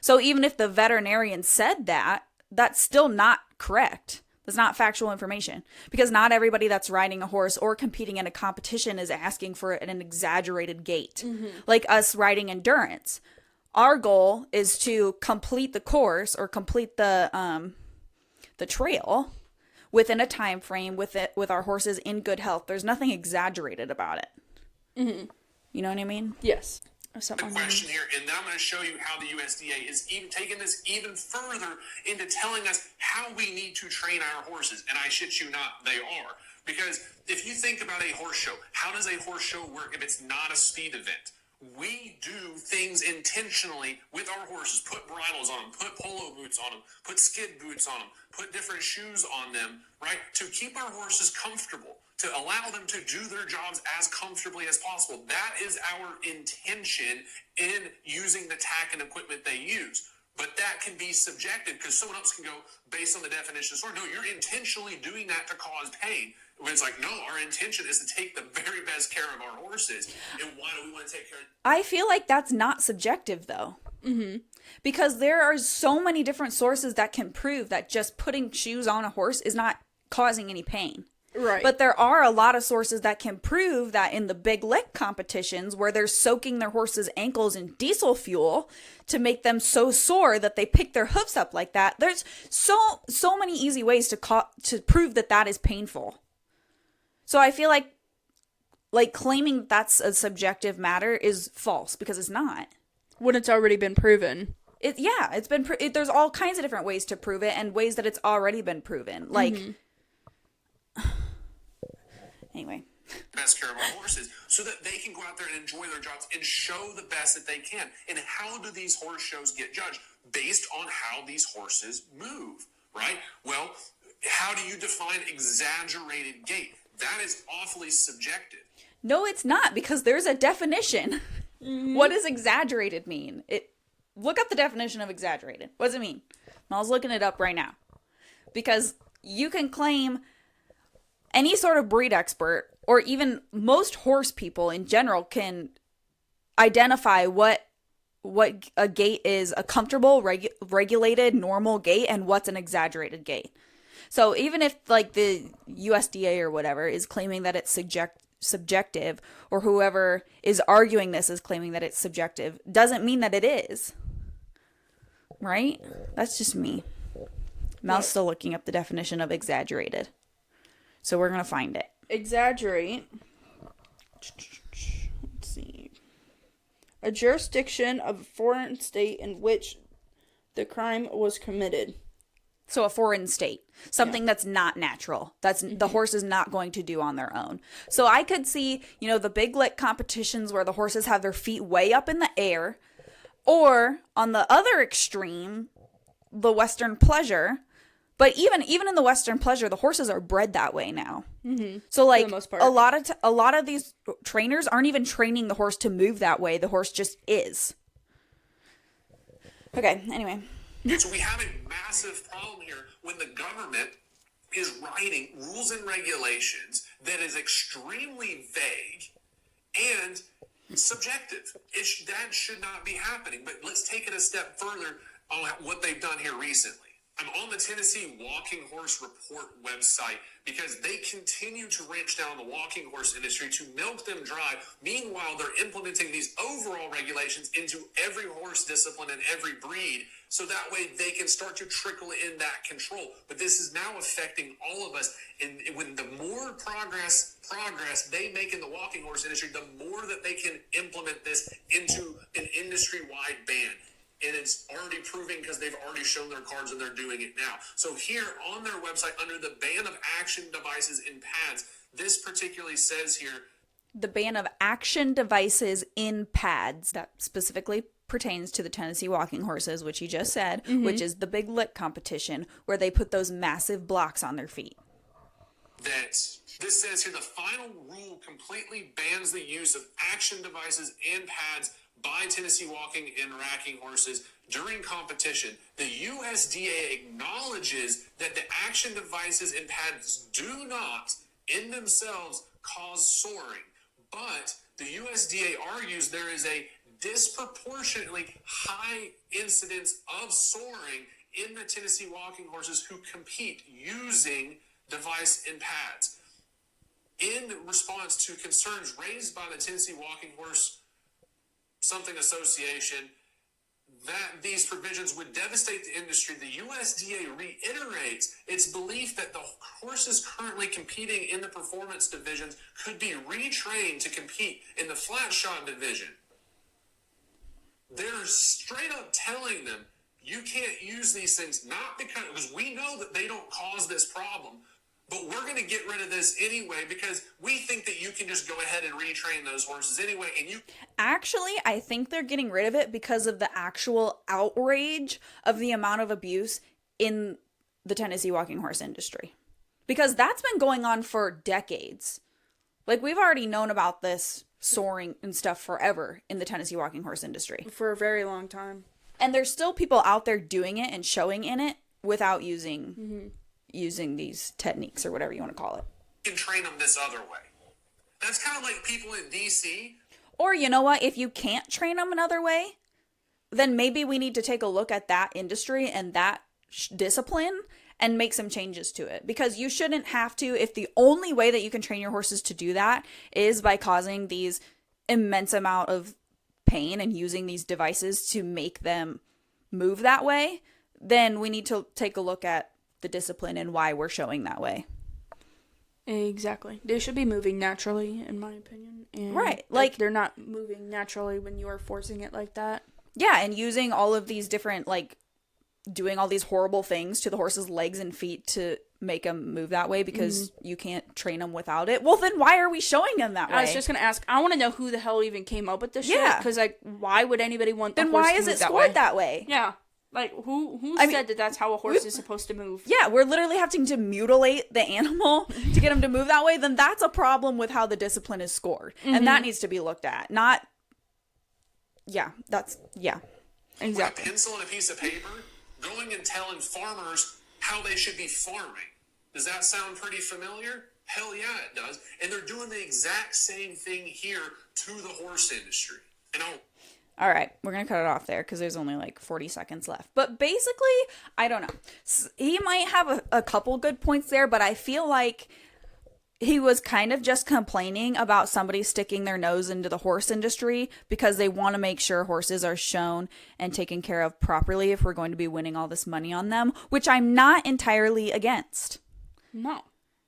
So even if the veterinarian said that, that's still not correct. That's not factual information, because not everybody that's riding a horse or competing in a competition is asking for an exaggerated gait. Like us riding endurance. Our goal is to complete the course or complete the trail within a time frame with our horses in good health. There's nothing exaggerated about it. You know what I mean? Yes. The question here, and then I'm going to show you how the USDA is even taking this even further into telling us how we need to train our horses. And I shit you not, they are. Because if you think about a horse show, how does a horse show work if it's not a speed event? We do things intentionally with our horses, put bridles on them, put polo boots on them, put skid boots on them, put different shoes on them, right? To keep our horses comfortable, to allow them to do their jobs as comfortably as possible. That is our intention in using the tack and equipment they use. But that can be subjective because someone else can go based on the definition of sport. No, you're intentionally doing that to cause pain. When it's like, no, our intention is to take the very best care of our horses. And why do we want to take care of... I feel like that's not subjective, though. Because there are so many different sources that can prove that just putting shoes on a horse is not causing any pain. Right. But there are a lot of sources that can prove that in the big lick competitions where they're soaking their horses' ankles in diesel fuel to make them so sore that they pick their hoofs up like that, there's so many easy ways to prove that that is painful. So I feel like claiming that's a subjective matter is false because it's not. When it's already been proven. It's been there's all kinds of different ways to prove it and ways that it's already been proven. Like anyway, best care of our horses so that they can go out there and enjoy their jobs and show the best that they can. And how do these horse shows get judged? Based on how these horses move, right? Well, how do you define exaggerated gait? That is awfully subjective. No, it's not, because there's a definition. What does exaggerated mean? Look up the definition of exaggerated. What does it mean? I was looking it up right now. Because you can claim any sort of breed expert, or even most horse people in general, can identify what a gait is a comfortable, regulated, normal gait, and what's an exaggerated gait. So even if like the USDA or whatever is claiming that it's subjective, or whoever is arguing this is claiming that it's subjective, doesn't mean that it is. Right? That's just me. Mel's still looking up the definition of exaggerated. So we're going to find it. Exaggerate. Let's see. A jurisdiction of a foreign state in which the crime was committed. So a foreign state, something that's not natural, that's the horse is not going to do on their own. So I could see, the big lick competitions where the horses have their feet way up in the air, or on the other extreme, the Western pleasure. But even in the Western pleasure, the horses are bred that way now. Mm-hmm. So like for the most part. a lot of these trainers aren't even training the horse to move that way. The horse just is. Okay. Anyway. So we have a massive problem here when the government is writing rules and regulations that is extremely vague and subjective. That should not be happening. But let's take it a step further on what they've done here recently. I'm on the Tennessee Walking Horse Report website because they continue to wrench down the walking horse industry to milk them dry. Meanwhile, they're implementing these overall regulations into every horse discipline and every breed, so that way they can start to trickle in that control. But this is now affecting all of us. And when the more progress they make in the walking horse industry, the more that they can implement this into an industry-wide ban. And it's already proving because they've already shown their cards and they're doing it now. So here on their website, under the ban of action devices in pads, this particularly says here, the ban of action devices in pads, that specifically pertains to the Tennessee Walking Horses, which you just said, which is the big lick competition where they put those massive blocks on their feet. That this says here, the final rule completely bans the use of action devices and pads by Tennessee walking and racking horses during competition. The USDA acknowledges that the action devices and pads do not, in themselves, cause soaring. But the USDA argues there is a disproportionately high incidence of soaring in the Tennessee walking horses who compete using device and pads. In response to concerns raised by the Tennessee Walking Horse Something Association that these provisions would devastate the industry, the USDA reiterates its belief that the horses currently competing in the performance divisions could be retrained to compete in the flat shot division. They're straight up telling them you can't use these things, not because we know that they don't cause this problem, but we're going to get rid of this anyway because we think that you can just go ahead and retrain those horses anyway. And you actually, I think they're getting rid of it because of the actual outrage of the amount of abuse in the Tennessee walking horse industry. Because that's been going on for decades. Like, we've already known about this soaring and stuff forever in the Tennessee walking horse industry. For a very long time. And there's still people out there doing it and showing in it without using these techniques or whatever you want to call it. can train them this other way. That's kind of like people in DC. Or you know what? If you can't train them another way, then maybe we need to take a look at that industry and that discipline and make some changes to it. Because you shouldn't have to, if the only way that you can train your horses to do that is by causing these immense amount of pain and using these devices to make them move that way, then we need to take a look at the discipline and why we're showing that way. Exactly. They should be moving naturally, in my opinion. And right. Like, they're not moving naturally when you are forcing it like that. Yeah, and using all of these different, like, doing all these horrible things to the horse's legs and feet to make them move that way because you can't train them without it. Well, then why are we showing them that way? I was just going to ask, I want to know who the hell even came up with this shit. Because, like, why would anybody want the then horse why to is move it that scored way? that way? Yeah. Like, who said that that's how a horse is supposed to move? Yeah, we're literally having to mutilate the animal to get him to move that way. Then that's a problem with how the discipline is scored. And that needs to be looked at. Not, yeah, that's, yeah. Exactly. With a pencil and a piece of paper, going and telling farmers how they should be farming. Does that sound pretty familiar? Hell yeah, it does. And they're doing the exact same thing here to the horse industry. And all right, we're going to cut it off there because there's only like 40 seconds left. But basically, I don't know. He might have a couple good points there, but I feel like he was kind of just complaining about somebody sticking their nose into the horse industry because they want to make sure horses are shown and taken care of properly if we're going to be winning all this money on them, which I'm not entirely against. No.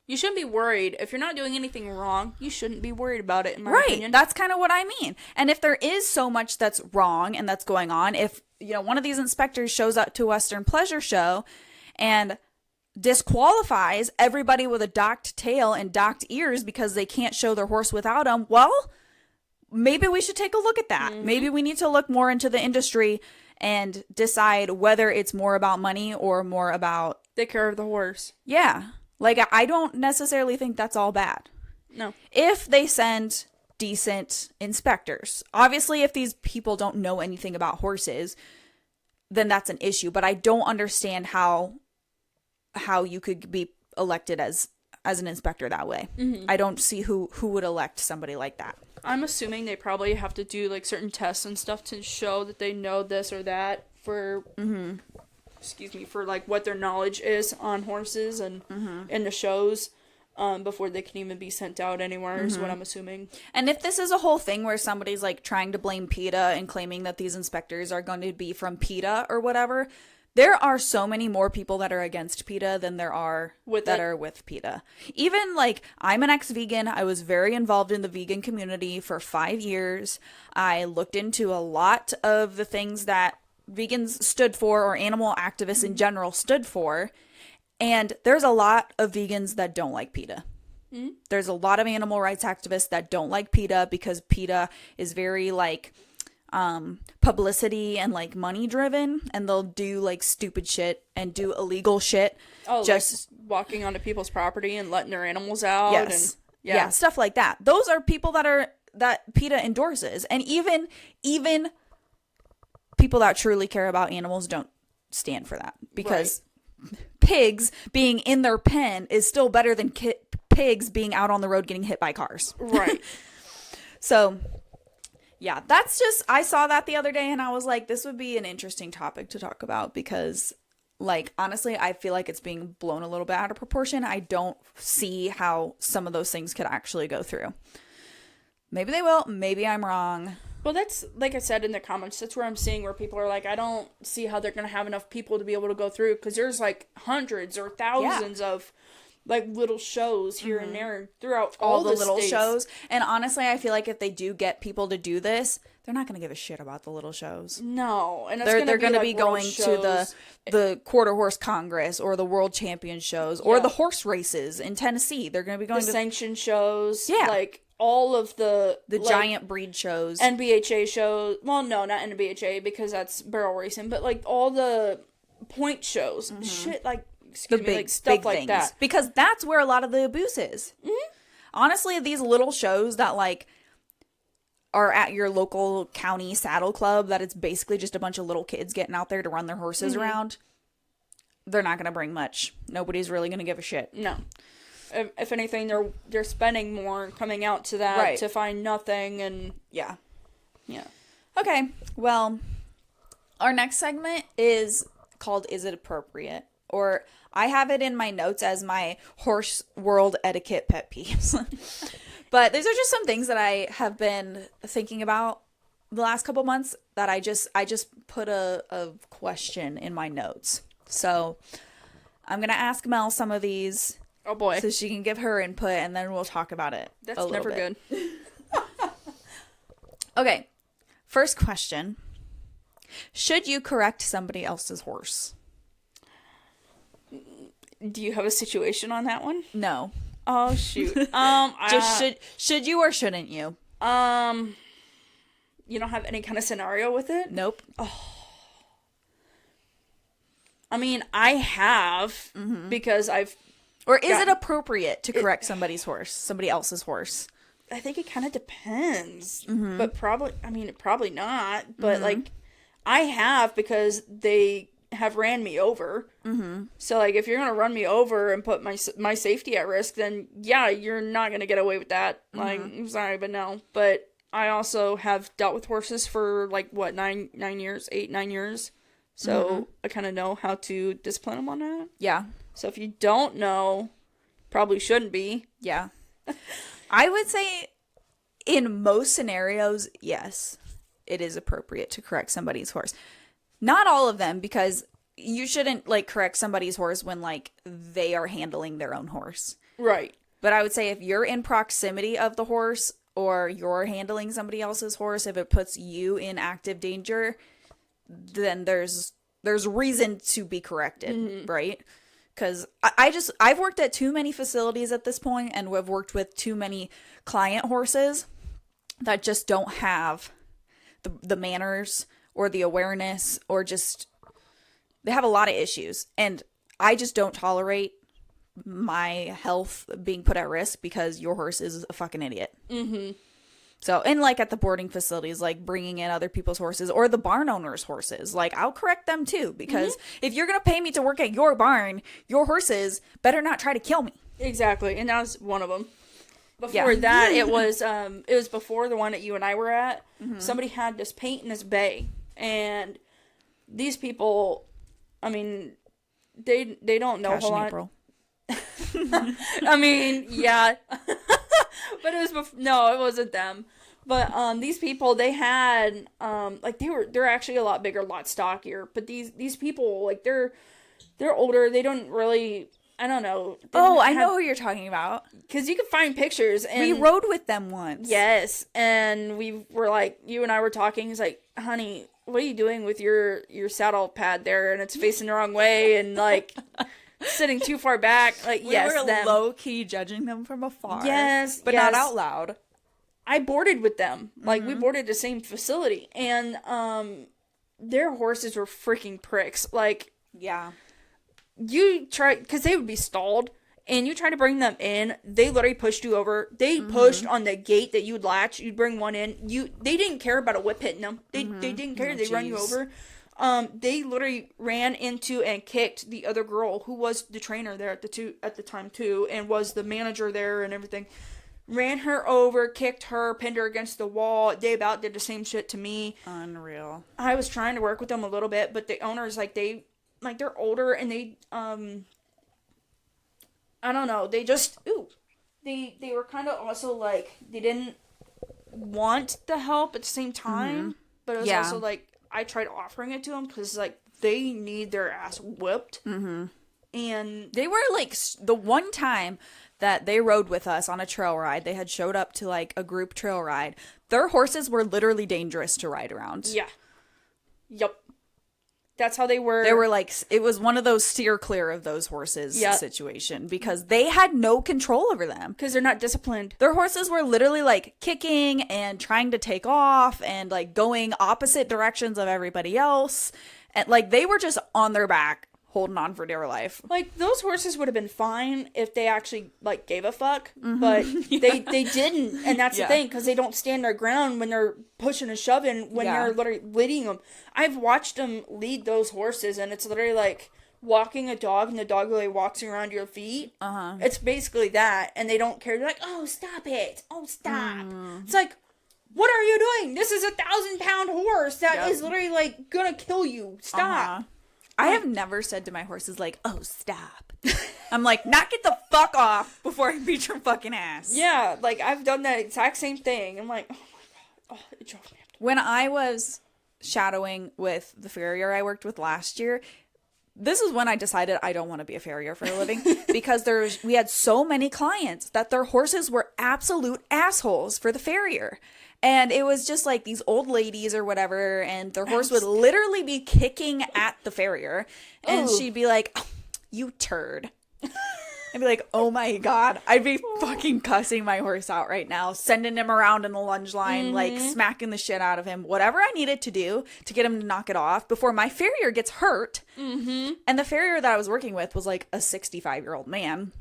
You shouldn't be worried. If you're not doing anything wrong, you shouldn't be worried about it, in my opinion. That's kind of what I mean. And if there is so much that's wrong and that's going on, if, you know, one of these inspectors shows up to a Western Pleasure show and disqualifies everybody with a docked tail and docked ears because they can't show their horse without them, well, maybe we should take a look at that. Maybe we need to look more into the industry and decide whether it's more about money or more about Take care of the horse. yeah. Like, I don't necessarily think that's all bad. No. If they send decent inspectors. Obviously, if these people don't know anything about horses, then that's an issue. But I don't understand how you could be elected as an inspector that way. I don't see who would elect somebody like that. I'm assuming they probably have to do like certain tests and stuff to show that they know this or that for for like what their knowledge is on horses and in the shows before they can even be sent out anywhere is what I'm assuming. And if this is a whole thing where somebody's like trying to blame PETA and claiming that these inspectors are going to be from PETA or whatever, there are so many more people that are against PETA than there are are with PETA. Even like, I'm an ex-vegan. I was very involved in the vegan community for 5 years. I looked into a lot of the things that vegans stood for, or animal activists in general stood for. And there's a lot of vegans that don't like PETA. There's a lot of animal rights activists that don't like PETA because PETA is very like publicity and like money driven, and they'll do like stupid shit and do illegal shit. Oh, just like walking onto people's property and letting their animals out. Yes. And yeah, stuff like that. Those are people that PETA endorses. And even people that truly care about animals don't stand for that, because pigs being in their pen is still better than pigs being out on the road getting hit by cars. Right. So, yeah, that's just, I saw that the other day and I was like, this would be an interesting topic to talk about because, like, honestly, I feel like it's being blown a little bit out of proportion. I don't see how some of those things could actually go through. Maybe they will. Maybe I'm wrong. Well, that's, like I said in the comments, that's where I'm seeing where people are like, I don't see how they're going to have enough people to be able to go through, because there's like hundreds or thousands of like little shows here and there throughout all the little states. shows. And honestly, I feel like if they do get people to do this, they're not going to give a shit about the little shows. No, and they're going to be going to the Quarter Horse Congress or the World Champion shows or the horse races in Tennessee. They're going to be going the to sanctioned shows. Yeah. Like all of the like, giant breed shows. NBHA shows. Well, no, not NBHA because that's barrel racing, but like all the point shows. Shit like like stuff like things. that. Because that's where a lot of the abuse is. Honestly, these little shows that like are at your local county saddle club, that it's basically just a bunch of little kids getting out there to run their horses around, they're not going to bring much. Nobody's really going to give a shit. No. If anything, they're spending more coming out to that to find nothing, and yeah. Okay, well, our next segment is called Is It Appropriate? Or I have it in my notes as my horse world etiquette pet peeves. But these are just some things that I have been thinking about the last couple months that I just put a question in my notes. So I'm going to ask Mel some of these. Oh boy. So she can give her input and then we'll talk about it. That's never good. Okay. First question. Should you correct somebody else's horse? Do you have a situation on that one? No. Oh shoot. Just should you or shouldn't you? You don't have any kind of scenario with it? Nope. Oh. I mean, I have because I've. Or is it appropriate to correct somebody else's horse? I think it kind of depends, but probably not. But like, I have because they have ran me over. So like, if you're gonna run me over and put my safety at risk, then yeah, you're not gonna get away with that. Like, I'm sorry, but no. But I also have dealt with horses for like what 9 years. So I kind of know how to discipline them on that. Yeah. So if you don't know, probably shouldn't be. Yeah. I would say in most scenarios, yes, it is appropriate to correct somebody's horse. Not all of them, because you shouldn't like correct somebody's horse when like they are handling their own horse. Right. But I would say if you're in proximity of the horse or you're handling somebody else's horse, if it puts you in active danger, then there's there's reason to be corrected, right? Because I've worked at too many facilities at this point, and we've worked with too many client horses that just don't have the manners or the awareness, or just, they have a lot of issues. And I just don't tolerate my health being put at risk because your horse is a fucking idiot. So, and like at the boarding facilities, like bringing in other people's horses or the barn owners' horses, like I'll correct them too, because if you're going to pay me to work at your barn, your horses better not try to kill me. Exactly. And that was one of them. Before that, it was before the one that you and I were at. Somebody had this paint in this bay, and these people, I mean, they don't know a whole lot. April. I mean, yeah. But it was no, it wasn't them. But these people, they had like they're actually a lot bigger, a lot stockier. But these people, like they're older. They don't really, I don't know. Oh, I know who you're talking about. Because you can find pictures. And we rode with them once. Yes, and we were like, you and I were talking. He's like, honey, what are you doing with your saddle pad there? And it's facing the wrong way, and like sitting too far back. Like, we yes, were them. low key judging them from afar. Yes, but not out loud. I boarded with them. Like, we boarded the same facility, and their horses were freaking pricks. Like, yeah, you try, because they would be stalled, and you try to bring them in, they literally pushed you over. They pushed on the gate that you'd latch. You'd bring one in. They didn't care about a whip hitting them. They didn't care. They run you over. They literally ran into and kicked the other girl who was the trainer there at the time too, and was the manager there and everything. Ran her over, kicked her, pinned her against the wall. They about did the same shit to me. Unreal. I was trying to work with them a little bit, but the owners, they're older, and they, I don't know, they just, they were kind of also, like, they didn't want the help at the same time, but it was also, like, I tried offering it to them, because, like, they need their ass whipped, and they were, like, the one time that they rode with us on a trail ride, they had showed up to, like, a group trail ride, their horses were literally dangerous to ride around. Yeah. Yep. That's how they were. They were like, it was one of those steer clear of those horses situation, because they had no control over them. Because they're not disciplined. Their horses were literally like kicking and trying to take off and like going opposite directions of everybody else. And like they were just on their back, holding on for dear life. Like, those horses would have been fine if they actually, like, gave a fuck, but they didn't, and that's the thing, because they don't stand their ground when they're pushing and shoving, when they're literally leading them. I've watched them lead those horses, and it's literally like walking a dog, and the dog literally walks around your feet. It's basically that, and they don't care. They're like, oh, stop it. Oh, stop. It's like, what are you doing? This is a 1,000-pound horse that is literally, like, gonna kill you. Stop. I have never said to my horses, like, oh, stop. I'm like, knock it the fuck off before I beat your fucking ass. Yeah, like, I've done that exact same thing. I'm like, oh my god. Oh, it drove me up. When I was shadowing with the farrier I worked with last year, this is when I decided I don't want to be a farrier for a living, because we had so many clients that their horses were absolute assholes for the farrier. And it was just like these old ladies or whatever, and their horse would literally be kicking at the farrier, and she'd be like, oh, you turd. I'd be like, oh my god. I'd be fucking cussing my horse out right now, sending him around in the lunge line, like smacking the shit out of him, whatever I needed to do to get him to knock it off before my farrier gets hurt. And the farrier that I was working with was like a 65-year-old man.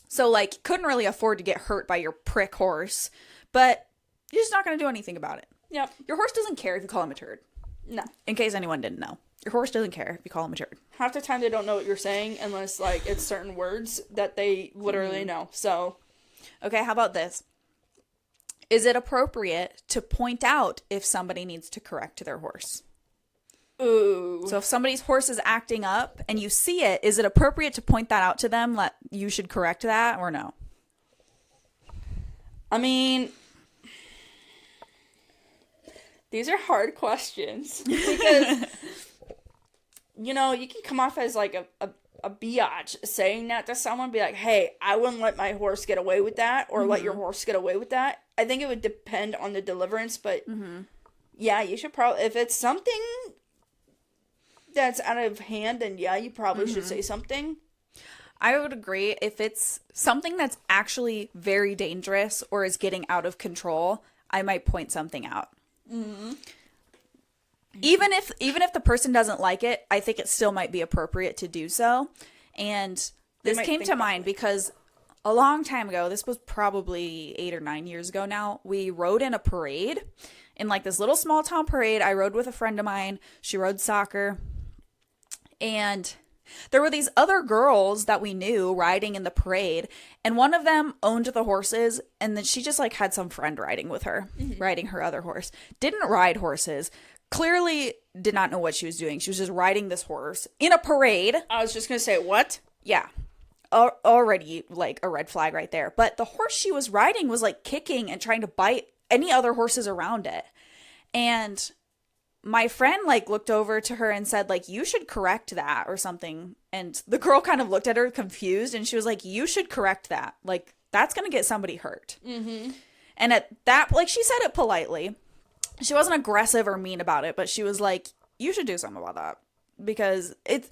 So like, couldn't really afford to get hurt by your prick horse, but you're just not going to do anything about it. Yep. Your horse doesn't care if you call him a turd. No. In case anyone didn't know. Your horse doesn't care if you call him a turd. Half the time they don't know what you're saying unless, like, it's certain words that they literally know. So. Okay, how about this? Is it appropriate to point out if somebody needs to correct their horse? Ooh. So if somebody's horse is acting up and you see it, is it appropriate to point that out to them, that you should correct that, or no? I mean, these are hard questions, because, you know, you can come off as like a biatch saying that to someone, be like, hey, I wouldn't let my horse get away with that, or let your horse get away with that. I think it would depend on the deliverance, but yeah, you should probably, if it's something that's out of hand, then yeah, you probably should say something. I would agree. If it's something that's actually very dangerous or is getting out of control, I might point something out. Even if the person doesn't like it, I think it still might be appropriate to do so. And this came to mind because a long time ago, this was probably 8 or 9 years ago now, we rode in a parade, in like this little small town parade. I rode with a friend of mine. She rode soccer. And there were these other girls that we knew riding in the parade, and one of them owned the horses, and then she just like had some friend riding with her, riding her other horse. Didn't ride horses. Clearly did not know what she was doing. She was just riding this horse in a parade. I was just gonna say, what? Yeah. Already like a red flag right there. But the horse she was riding was like kicking and trying to bite any other horses around it. And my friend like looked over to her and said like, you should correct that or something. And the girl kind of looked at her confused, and she was like, you should correct that. Like, that's going to get somebody hurt. And at that, like, she said it politely. She wasn't aggressive or mean about it, but she was like, you should do something about that. Because it's,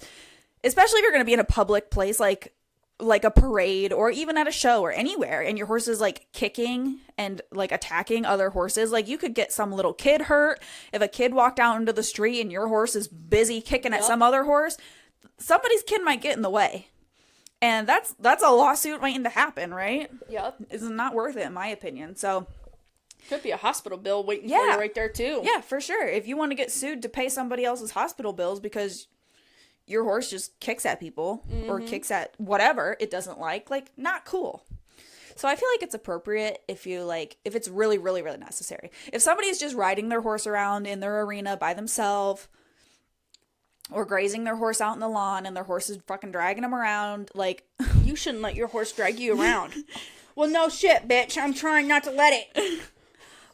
especially if you're going to be in a public place like a parade or even at a show or anywhere, and your horse is like kicking and like attacking other horses, like you could get some little kid hurt. If a kid walked out into the street and your horse is busy kicking at some other horse, somebody's kid might get in the way. And that's a lawsuit waiting to happen, right? Yep. It's not worth it in my opinion. So could be a hospital bill waiting for you right there too. Yeah, for sure. If you want to get sued to pay somebody else's hospital bills because your horse just kicks at people or kicks at whatever it doesn't like, not cool. So I feel like it's appropriate if it's really, really, really necessary. If somebody's just riding their horse around in their arena by themselves or grazing their horse out in the lawn and their horse is fucking dragging them around, like, you shouldn't let your horse drag you around. Well, no shit, bitch. I'm trying not to let it.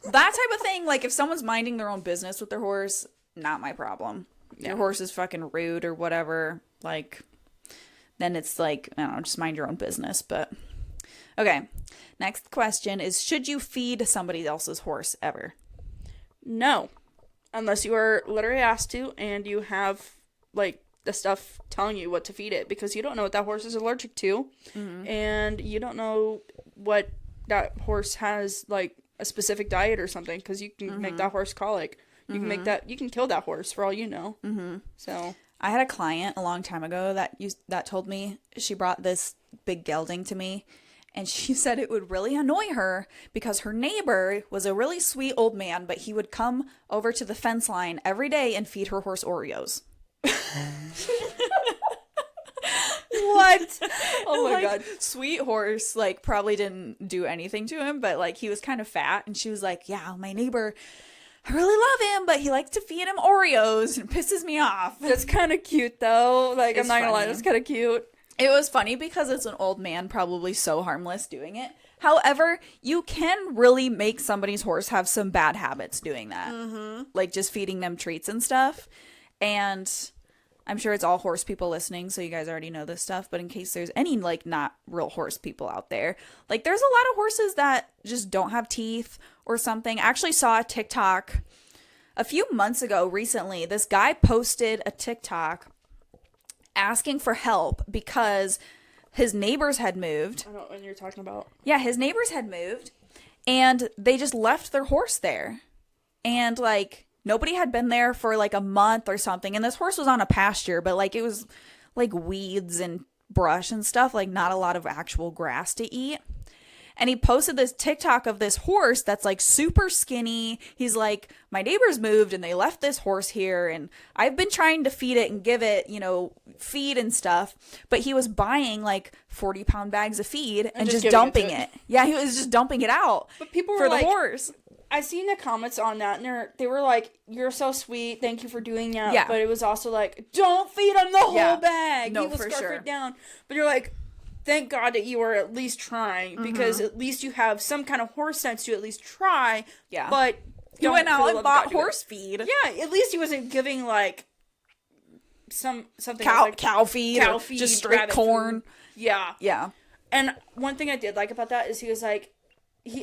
That type of thing, like if someone's minding their own business with their horse, not my problem. Your horse is fucking rude or whatever, like, then it's like, I don't know, just mind your own business. But okay, next question is, should you feed somebody else's horse ever? No, unless you are literally asked to and you have like the stuff telling you what to feed it, because you don't know what that horse is allergic to, and you don't know what that horse has, like a specific diet or something, because you can make that horse colic. You can make that, you can kill that horse for all you know. So I had a client a long time ago that told me, she brought this big gelding to me, and she said it would really annoy her because her neighbor was a really sweet old man, but he would come over to the fence line every day and feed her horse Oreos. What? Oh my god. Sweet horse, like, probably didn't do anything to him, but like he was kind of fat, and she was like, yeah, my neighbor, I really love him, but he likes to feed him Oreos and pisses me off. That's kind of cute, though. Like, I'm not gonna lie, funny. that's kind of cute. It was funny because it's an old man, probably so harmless doing it. However, you can really make somebody's horse have some bad habits doing that. Like just feeding them treats and stuff. And I'm sure it's all horse people listening, so you guys already know this stuff. But in case there's any, like, not real horse people out there, like, there's a lot of horses that just don't have teeth or something. I actually saw a TikTok a few months ago recently. This guy posted a TikTok asking for help because his neighbors had moved. I don't know what you're talking about. Yeah, his neighbors had moved, and they just left their horse there. And, like, nobody had been there for, like, a month or something. And this horse was on a pasture, but, like, it was, like, weeds and brush and stuff. Like, not a lot of actual grass to eat. And he posted this TikTok of this horse that's, like, super skinny. He's like, my neighbors moved and they left this horse here, and I've been trying to feed it and give it, feed and stuff. But he was buying, like, 40-pound bags of feed and just dumping it. Yeah, he was just dumping it out. But people were for like, the horse. I seen the comments on that, and they were like, you're so sweet, thank you for doing that. Yeah. But it was also like, don't feed him the whole bag. No, He will for scarf sure. it down. But you're like, thank God that you were at least trying, because at least you have some kind of horse sense to at least try. Yeah. But He went out and bought horse feed. Yeah, at least he wasn't giving, like, something Cow feed, cow or feed, just straight rabbit corn. food. Yeah. Yeah. And one thing I did like about that is he was like,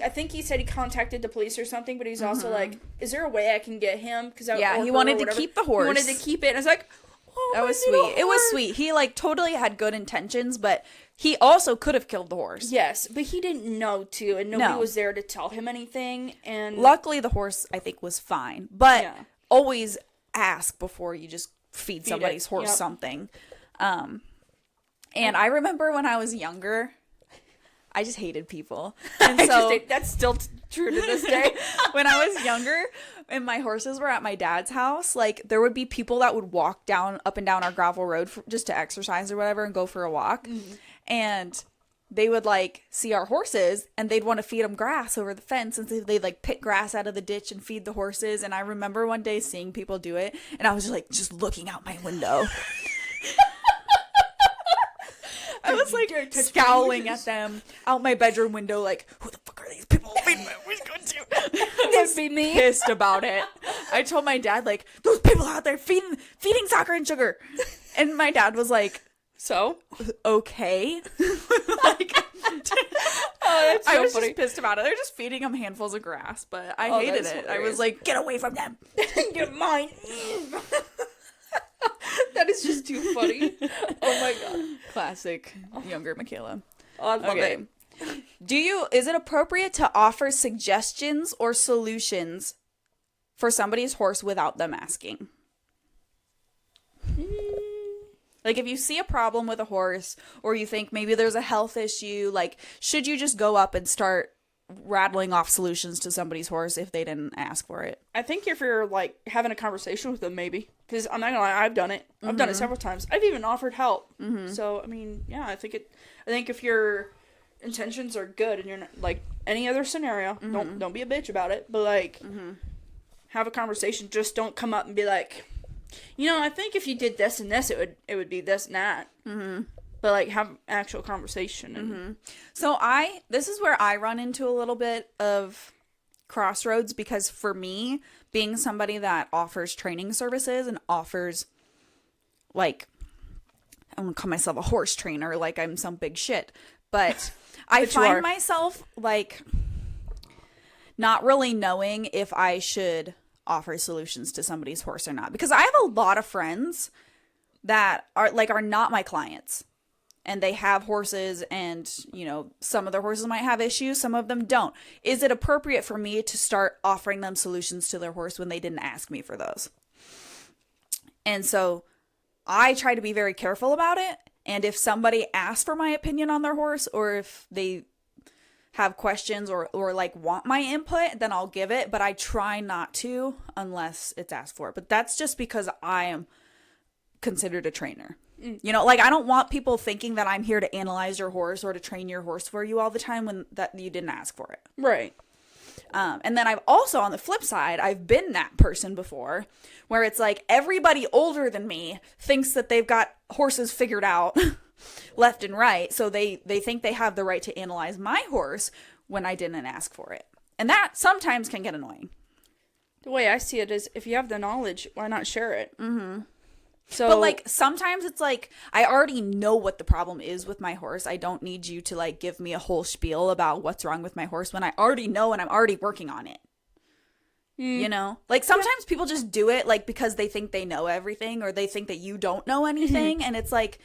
I think he said he contacted the police or something, but he's also like, is there a way I can get him? Because he wanted to keep the horse. He wanted to keep it. And I was like, That was sweet. It was sweet. He like totally had good intentions, but he also could have killed the horse. Yes, but he didn't know to, and nobody No. was there to tell him anything. And Luckily, the horse I think was fine, but Yeah. always ask before you just feed Feed somebody's it. horse Yep. something. And I remember when I was younger, I just hated people, and so that's still true to this day. when I was younger and my horses were at my dad's house, like there would be people that would walk up and down our gravel road just to exercise or whatever and go for a walk. And they would like see our horses and they'd want to feed them grass over the fence, and they'd like pick grass out of the ditch and feed the horses. And I remember one day seeing people do it, and I was just looking out my window. I was like scowling at them out my bedroom window, like, who the fuck are these people feeding my horse going to? That'd be me. Pissed about it. I told my dad, like, those people out there feeding soccer and sugar. And my dad was like, So? okay. Like, That's I so was funny. just pissed about it. They're just feeding them handfuls of grass, but I Oh, hated that's it. I hilarious. was like, get away from them. Get mine. That is just too funny. Oh my god. Classic younger Michaela. Oh, I love Okay. it. Is it appropriate to offer suggestions or solutions for somebody's horse without them asking? Like, if you see a problem with a horse, or you think maybe there's a health issue, like, should you just go up and start rattling off solutions to somebody's horse if they didn't ask for it? I think if you're like having a conversation with them, maybe, because I'm not gonna lie, I've done it. I've done it several times. I've even offered help. So I mean, yeah, I think if your intentions are good and you're not like any other scenario, don't be a bitch about it. But like, have a conversation. Just don't come up and be like, I think if you did this and this, it would be this and that. But like, have an actual conversation. And So this is where I run into a little bit of crossroads, because for me, being somebody that offers training services and offers, like, I don't call myself a horse trainer like I'm some big shit, but I But you are. find myself like not really knowing if I should offer solutions to somebody's horse or not, because I have a lot of friends that are not my clients. And they have horses, and, some of their horses might have issues, some of them don't. Is it appropriate for me to start offering them solutions to their horse when they didn't ask me for those? And so I try to be very careful about it. And if somebody asks for my opinion on their horse, or if they have questions or like want my input, then I'll give it. But I try not to unless it's asked for. But that's just because I am considered a trainer. Like, I don't want people thinking that I'm here to analyze your horse or to train your horse for you all the time when that you didn't ask for it. right. And then I've also, on the flip side, I've been that person before, where it's like everybody older than me thinks that they've got horses figured out left and right. So they think they have the right to analyze my horse when I didn't ask for it. And that sometimes can get annoying. The way I see it is, if you have the knowledge, why not share it? So, But like, sometimes it's like, I already know what the problem is with my horse. I don't need you to like give me a whole spiel about what's wrong with my horse when I already know and I'm already working on it. Like, sometimes people just do it like because they think they know everything, or they think that you don't know anything. And it's like,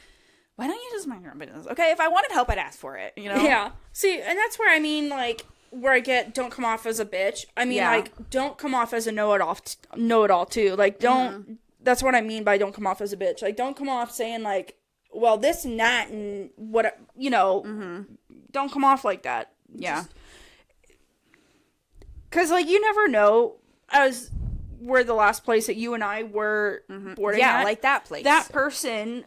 why don't you just mind your own business? Okay, if I wanted help, I'd ask for it, Yeah. See, and that's where I mean, like, where I get don't come off as a bitch. I mean, Yeah. like, don't come off as a know-it-all too. Like, don't. That's what I mean by don't come off as a bitch. Like, don't come off saying like, well, this and that and what, don't come off like that. Yeah. Because, like, you never know, as we're the last place that you and I were boarding Yeah, at. like that place. That person,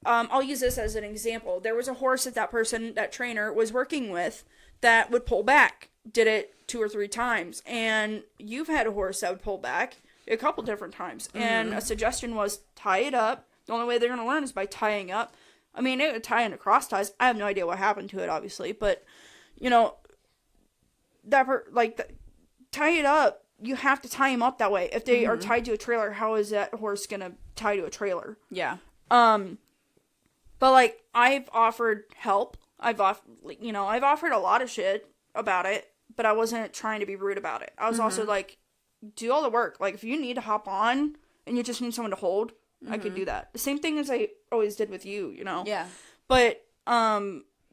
I'll use this as an example. There was a horse that trainer was working with that would pull back. Did it 2 or 3 times. And you've had a horse that would pull back a couple different times. And a suggestion was tie it up. The only way they're going to learn is by tying up. I mean, it would tie into cross ties. I have no idea what happened to it, obviously. But, tie it up. You have to tie him up that way. If they are tied to a trailer, how is that horse going to tie to a trailer? Yeah. But like, I've offered help. I've offered a lot of shit about it, but I wasn't trying to be rude about it. I was also like, do all the work. Like, if you need to hop on and you just need someone to hold, I could do that. The same thing as I always did with you, you know? Yeah. But,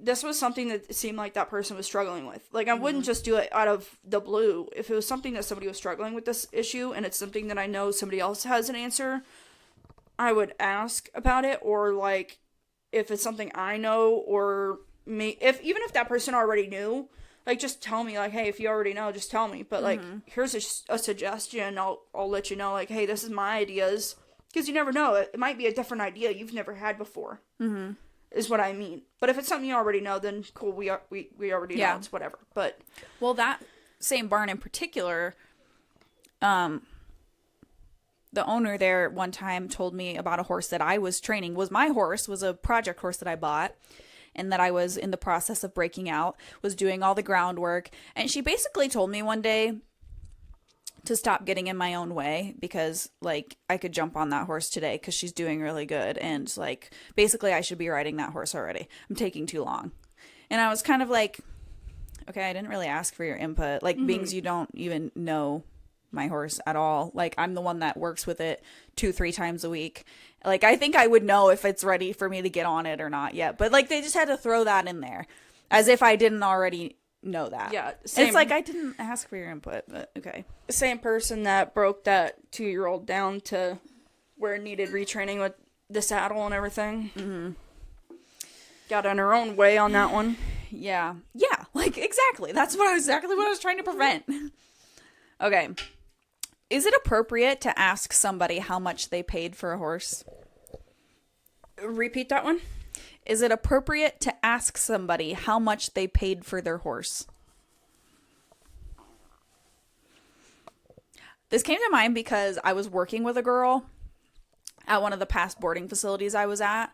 this was something that it seemed like that person was struggling with. Like, I wouldn't just do it out of the blue. If it was something that somebody was struggling with this issue, and it's something that I know somebody else has an answer, I would ask about it, or, like, if it's something I know, or even if that person already knew, like, just tell me, like, hey, if you already know, just tell me. But, like, here's a suggestion. I'll let you know, like, hey, this is my ideas. Because you never know. It might be a different idea you've never had before. Mm-hmm. Is what I mean. But if it's something you already know, then cool, we already know, it's whatever. But well, that same barn in particular, the owner there one time told me about a horse that I was training. Was my horse, was a project horse that I bought and that I was in the process of breaking out, was doing all the groundwork, and she basically told me one day to stop getting in my own way, because, like, I could jump on that horse today because she's doing really good, and, like, basically I should be riding that horse already. I'm taking too long. And I was kind of like, okay, I didn't really ask for your input. Like, beings, you don't even know my horse at all. Like, I'm the one that works with it 2-3 times a week. Like, I think I would know if it's ready for me to get on it or not yet. But, like, they just had to throw that in there as if I didn't already know that. Yeah, same. It's like, I didn't ask for your input, but okay. the same person that broke that 2-year-old down to where it needed retraining with the saddle and everything. Got in her own way on that one. Yeah, like, exactly. That's exactly what I was trying to prevent. Okay. Is it appropriate to ask somebody how much they paid for a horse? Repeat that one. Is it appropriate to ask somebody how much they paid for their horse? This came to mind because I was working with a girl at one of the past boarding facilities I was at,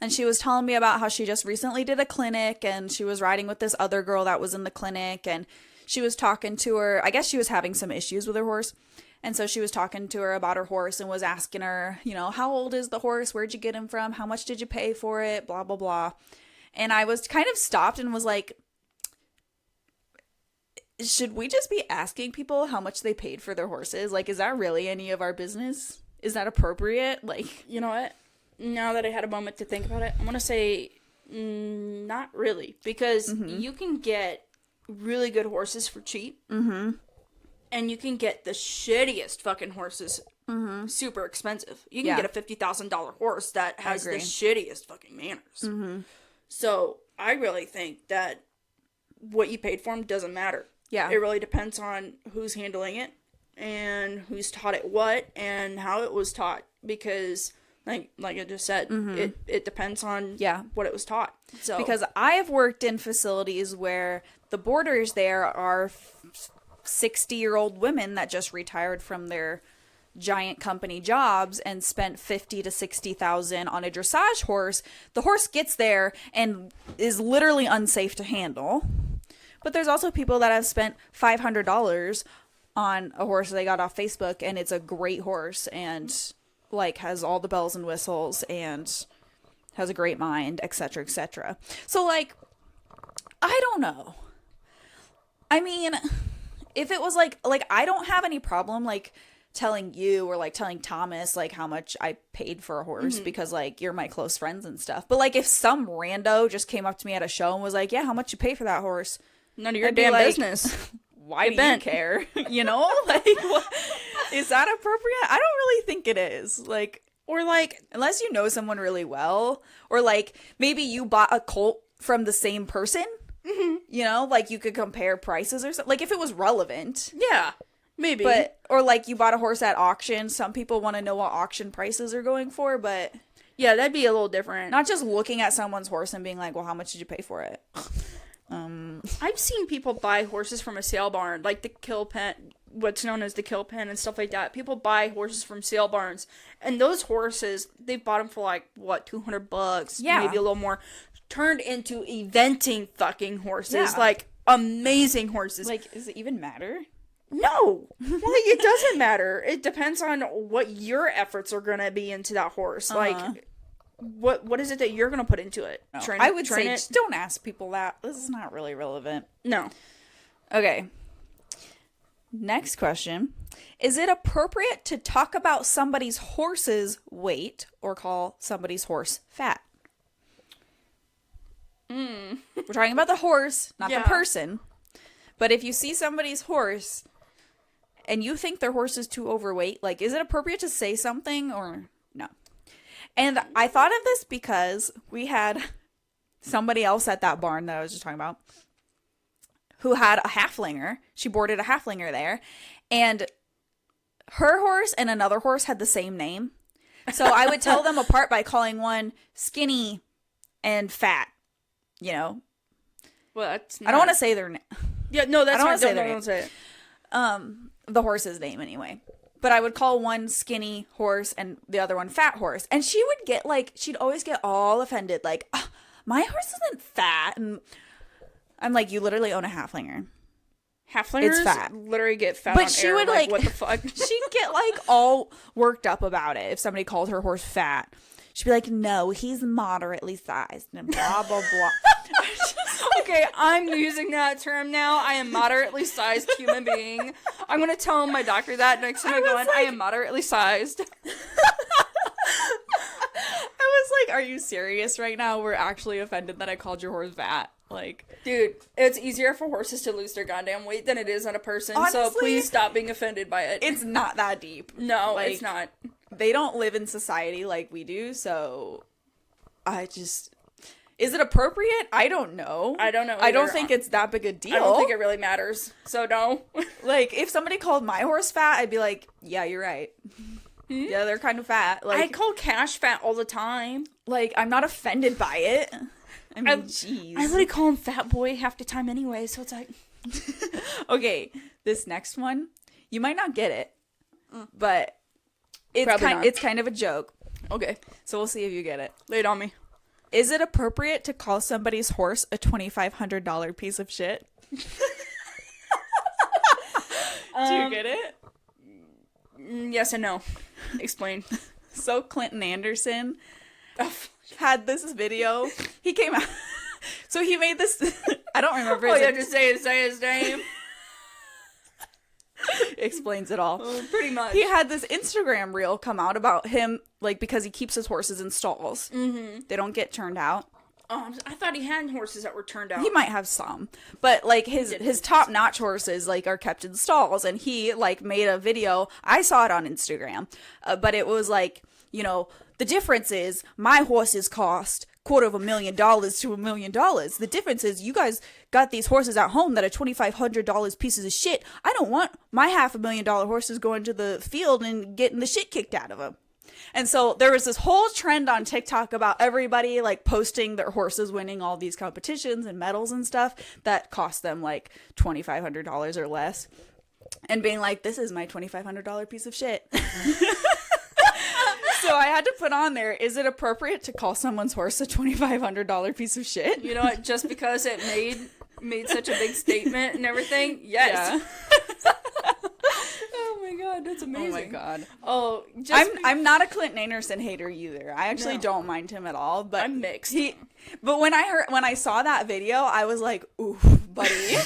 and she was telling me about how she just recently did a clinic, and she was riding with this other girl that was in the clinic, and she was talking to her. I guess she was having some issues with her horse. And so she was talking to her about her horse and was asking her, you know, how old is the horse? Where'd you get him from? How much did you pay for it? Blah, blah, blah. And I was kind of stopped and was like, should we just be asking people how much they paid for their horses? Like, is that really any of our business? Is that appropriate? Like, you know what? Now that I had a moment to think about it, I'm going to say not really. Because you can get really good horses for cheap. And you can get the shittiest fucking horses super expensive. You can get a $50,000 horse that has the shittiest fucking manners. So I really think that what you paid for them doesn't matter. Yeah. It really depends on who's handling it and who's taught it what and how it was taught. Because, like I just said, it depends on what it was taught. So because I have worked in facilities where the boarders there are 60-year-old women that just retired from their giant company jobs and spent $50,000 to $60,000 on a dressage horse. The horse gets there and is literally unsafe to handle. But there's also people that have spent $500 on a horse they got off Facebook, and it's a great horse and, like, has all the bells and whistles and has a great mind, etc., etc. So, like, I don't know. I mean, if it was like I don't have any problem, like, telling you or, like, telling Thomas, like, how much I paid for a horse because, like, you're my close friends and stuff. But, like, if some rando just came up to me at a show and was like, yeah, how much you pay for that horse? None of your damn business. Why do you care? You know? Like, what? Is that appropriate? I don't really think it is. Like, or, like, unless you know someone really well, or, like, maybe you bought a colt from the same person. You know, like, you could compare prices or something. Like, if it was relevant. Yeah, maybe. But, or, like, you bought a horse at auction. Some people want to know what auction prices are going for, but yeah, that'd be a little different. Not just looking at someone's horse and being like, well, how much did you pay for it? I've seen people buy horses from a sale barn, like the kill pen, what's known as the kill pen and stuff like that. People buy horses from sale barns, and those horses, they bought them for, like, what, $200? Yeah. Maybe a little more. Turned into eventing fucking horses. Yeah. Like, amazing horses. Like, does it even matter? No. Like, it doesn't matter. It depends on what your efforts are going to be into that horse. Like, what is it that you're going to put into it? No. Train I would say it? just don't ask people that. This is not really relevant. No. Okay. Next question. Is it appropriate to talk about somebody's horse's weight or call somebody's horse fat? We're talking about the horse, not the person. But if you see somebody's horse and you think their horse is too overweight, like, is it appropriate to say something or no? And I thought of this because we had somebody else at that barn that I was just talking about who had a halflinger. She boarded a halflinger there. And her horse and another horse had the same name. So I would tell them apart by calling one skinny and fat. You know? Well, that's not... I don't want to say their name. Yeah, no, that's I don't want to say their don't say it. The horse's name anyway. But I would call one skinny horse and the other one fat horse. And she would get like, she'd always get all offended. Like, oh, my horse isn't fat. And I'm like, you literally own a halflinger. Halflingers It's fat. literally get fat But on she air. would like, what the fuck? She'd get like all worked up about it if somebody called her horse fat. She'd be like, no, he's moderately sized and blah, blah, blah. Okay, I'm using that term now. I am moderately sized human being. I'm going to tell my doctor that next time I go in. I am moderately sized. I was like, are you serious right now? We're actually offended that I called your horse fat. Like, dude, it's easier for horses to lose their goddamn weight than it is on a person. Honestly, so please stop being offended by it. It's not that deep. No, like, it's not. They don't live in society like we do, so I just... Is it appropriate? I don't know. I don't know I don't either. think it's that big a deal. I don't think it really matters. So no. Like, if somebody called my horse fat, I'd be like, yeah, you're right. Yeah, they're kind of fat. Like, I call Cash fat all the time. Like, I'm not offended by it. I mean, jeez. I literally call him fat boy half the time anyway, so it's like... Okay, this next one, you might not get it, but it's kind of a joke. Okay. So we'll see if you get it. Lay it on me. Is it appropriate to call somebody's horse a $2,500 piece of shit? Do you get it? Yes and no. Explain. So Clinton Anderson had this video. He came out. So he made this. I don't remember. Oh, you have to say his name. Explains it all. Pretty much. He had this Instagram reel come out about him, like, because he keeps his horses in stalls. Mm-hmm. They don't get turned out. Oh, I thought he had horses that were turned out. He might have some, but like his top-notch horses like are kept in stalls, and he like made a video. I saw it on Instagram, but it was like, you know, the difference is my horses cost $250,000 to $1 million. The difference is you guys got these horses at home that are $2,500 pieces of shit. I don't want my $500,000 horses going to the field and getting the shit kicked out of them. And so there was this whole trend on TikTok about everybody like posting their horses winning all these competitions and medals and stuff that cost them like $2,500 or less, and being like, this is my $2,500 piece of shit. So I had to put on there, is it appropriate to call someone's horse a $2,500 piece of shit? You know what? Just because it made such a big statement and everything, yes. Yeah. Oh my god, that's amazing. Oh my god. Oh, I'm not a Clinton Anderson hater either. I actually don't mind him at all, but I'm mixed. But when I saw that video, I was like, ooh, buddy.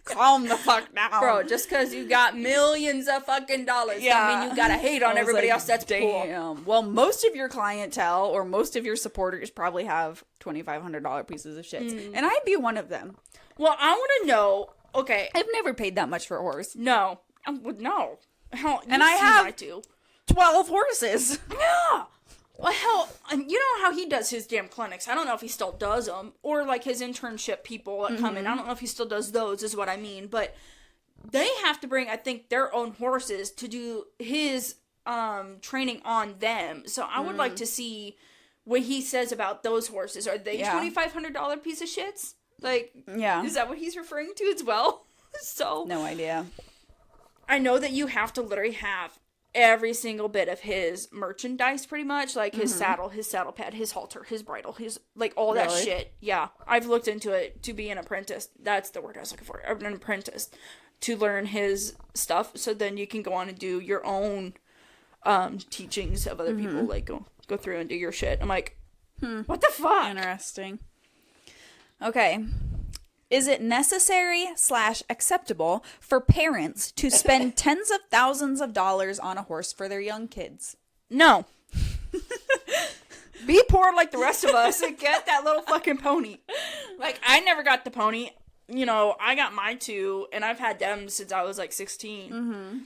Calm the fuck down. Bro, just because you got millions of fucking dollars don't mean you gotta hate on everybody else that's damn. Cool. Well, most of your clientele or most of your supporters probably have $2,500 pieces of shit. And I'd be one of them. Well, I want to know, okay. I've never paid that much for a horse. No. No. Hell, and I have 12 horses. Yeah. Well, hell, you know how he does his damn clinics. I don't know if he still does them. Or, like, his internship people that come in. I don't know if he still does those, is what I mean. But they have to bring, I think, their own horses to do his training on them. So I would like to see what he says about those horses. Are they $2,500 piece of shits? Like, is that what he's referring to as well? So no idea. I know that you have to literally have every single bit of his merchandise, pretty much, like his saddle pad, his halter, his bridle, his, like, all that shit. Yeah, I've looked into it to be an apprentice. That's the word I was looking for. An apprentice to learn his stuff, so then you can go on and do your own teachings of other people, like go through and do your shit. I'm like, what the fuck? Interesting. Okay. Is it necessary/acceptable for parents to spend tens of thousands of dollars on a horse for their young kids? No. Be poor like the rest of us and get that little fucking pony. Like, I never got the pony. You know, I got mine too, and I've had them since I was like 16. Mm-hmm.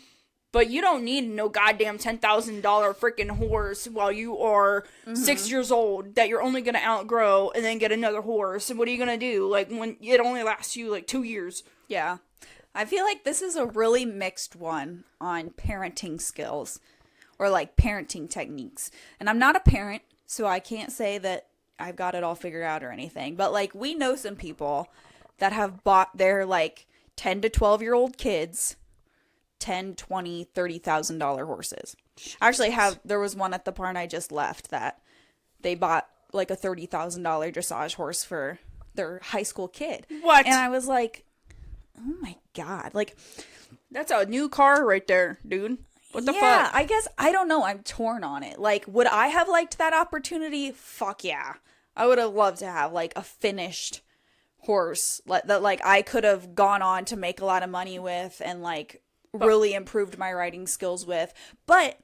But you don't need no goddamn $10,000 freaking horse while you are 6 years old that you're only going to outgrow and then get another horse. And what are you going to do? Like, when it only lasts you like 2 years. Yeah. I feel like this is a really mixed one on parenting skills or like parenting techniques. And I'm not a parent, so I can't say that I've got it all figured out or anything. But like, we know some people that have bought their like 10 to 12-year-old kids $10, $20, $30,000 horses. I actually there was one at the barn I just left that they bought like a $30,000 dressage horse for their high school kid. What? And I was like, oh my God. Like, that's a new car right there, dude. What the fuck? Yeah, I guess, I don't know. I'm torn on it. Like, would I have liked that opportunity? Fuck yeah. I would have loved to have like a finished horse that like I could have gone on to make a lot of money with and like really improved my riding skills with. But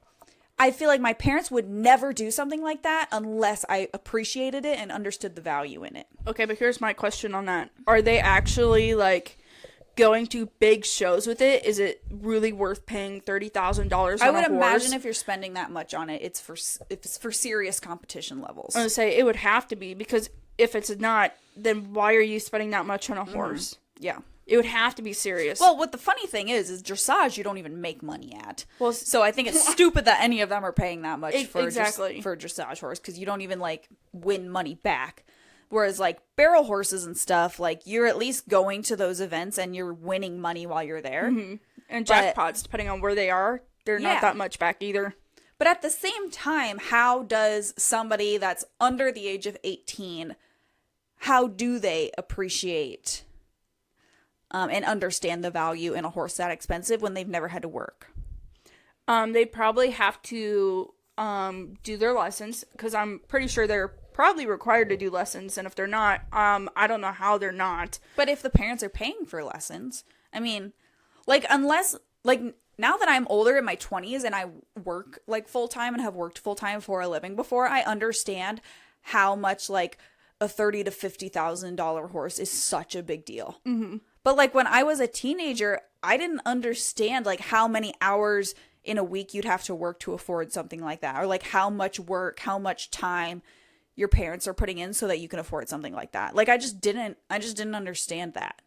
I feel like my parents would never do something like that unless I appreciated it and understood the value in it. Okay, but here's my question on that. Are they actually like going to big shows with it? Is it really worth paying $30,000 on a horse? I would imagine if you're spending that much on it, it's for serious competition levels. I was gonna say it would have to be, because if it's not, then why are you spending that much on a horse? Yeah. It would have to be serious. Well, what the funny thing is dressage you don't even make money at. Well, so I think it's stupid that any of them are paying that much for exactly for a dressage horse, because you don't even like win money back. Whereas like barrel horses and stuff, like you're at least going to those events and you're winning money while you're there. Mm-hmm. And jackpots, depending on where they are, they're not that much back either. But at the same time, how does somebody that's under the age of 18, how do they appreciate and understand the value in a horse that expensive when they've never had to work? They probably have to do their lessons, because I'm pretty sure they're probably required to do lessons, and if they're not, I don't know how they're not. But if the parents are paying for lessons, I mean, like, unless, like, now that I'm older in my 20s and I work like full-time and have worked full-time for a living before, I understand how much like a $30,000 to $50,000 horse is such a big deal. Mm-hmm. But like when I was a teenager, I didn't understand like how many hours in a week you'd have to work to afford something like that, or like how much work, how much time your parents are putting in so that you can afford something like that. Like I just didn't understand that.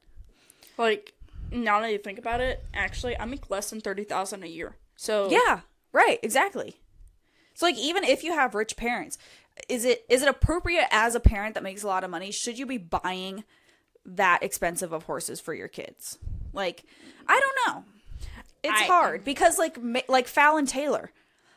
Like, now that you think about it, actually, I make less than $30,000 a year. So yeah, right, exactly. So like even if you have rich parents, is it appropriate as a parent that makes a lot of money? Should you be buying that expensive of horses for your kids? Like, I don't know. It's hard because like Fallon Taylor,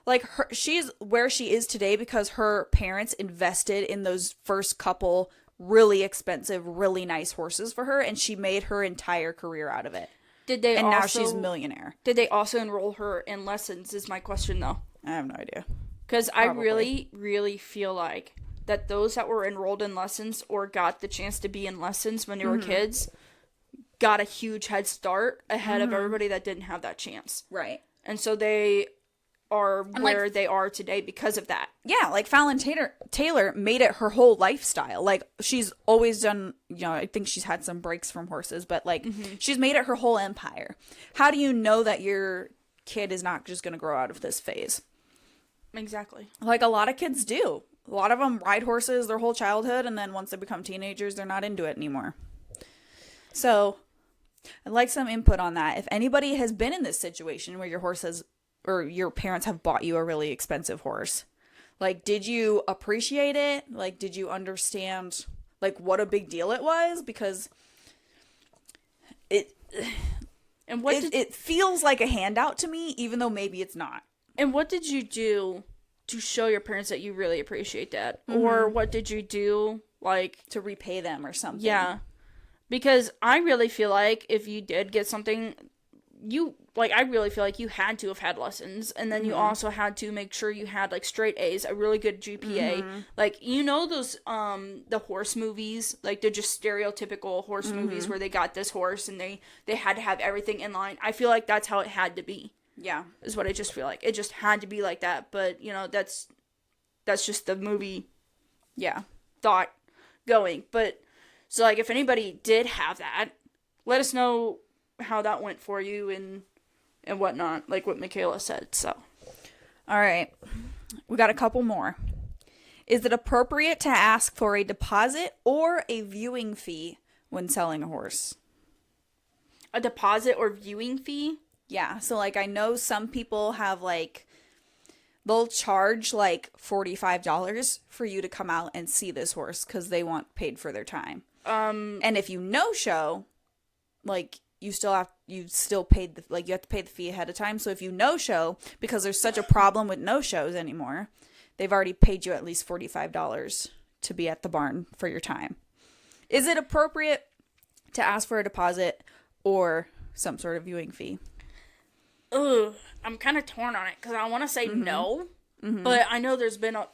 like she's where she is today because her parents invested in those first couple really expensive, really nice horses for her, and she made her entire career out of it. Now she's a millionaire. Did they also enroll her in lessons is my question, though. I have no idea. Because I really, really feel like that those that were enrolled in lessons or got the chance to be in lessons when they were kids got a huge head start ahead of everybody that didn't have that chance. Right. And so they are where they are today because of that. Yeah, like Fallon Taylor made it her whole lifestyle. Like, she's always done, I think she's had some breaks from horses, but like, she's made it her whole empire. How do you know that your kid is not just going to grow out of this phase? Exactly. Like, a lot of kids do. A lot of them ride horses their whole childhood, and then once they become teenagers, they're not into it anymore. So, I'd like some input on that. If anybody has been in this situation where your horse has, or your parents have bought you a really expensive horse, like, did you appreciate it? Like, did you understand, like, what a big deal it was? Because it feels like a handout to me, even though maybe it's not. And what did you do to show your parents that you really appreciate that? Or what did you do, like, to repay them or something? Yeah. Because I really feel like if you did get something, you like, I really feel like you had to have had lessons, and then you also had to make sure you had, like, straight A's, a really good GPA. Like, you know those, the horse movies, like, they're just stereotypical horse movies where they got this horse and they had to have everything in line. I feel like that's how it had to be. Yeah. Is what I just feel like. It just had to be like that, but, you know, that's just the movie thought going. But, so, like, if anybody did have that, let us know how that went for you and whatnot, like what Michaela said, so. All right. We got a couple more. Is it appropriate to ask for a deposit or a viewing fee when selling a horse? A deposit or viewing fee? Yeah. So, like, I know some people have, like, they'll charge, like, $45 for you to come out and see this horse because they want paid for their time. And if you no-show, like, you still paid the, like, you have to pay the fee ahead of time. So if you no-show, because there's such a problem with no-shows anymore, they've already paid you at least $45 to be at the barn for your time. Is it appropriate to ask for a deposit or some sort of viewing fee? Ugh, I'm kind of torn on it, because I want to say no, but I know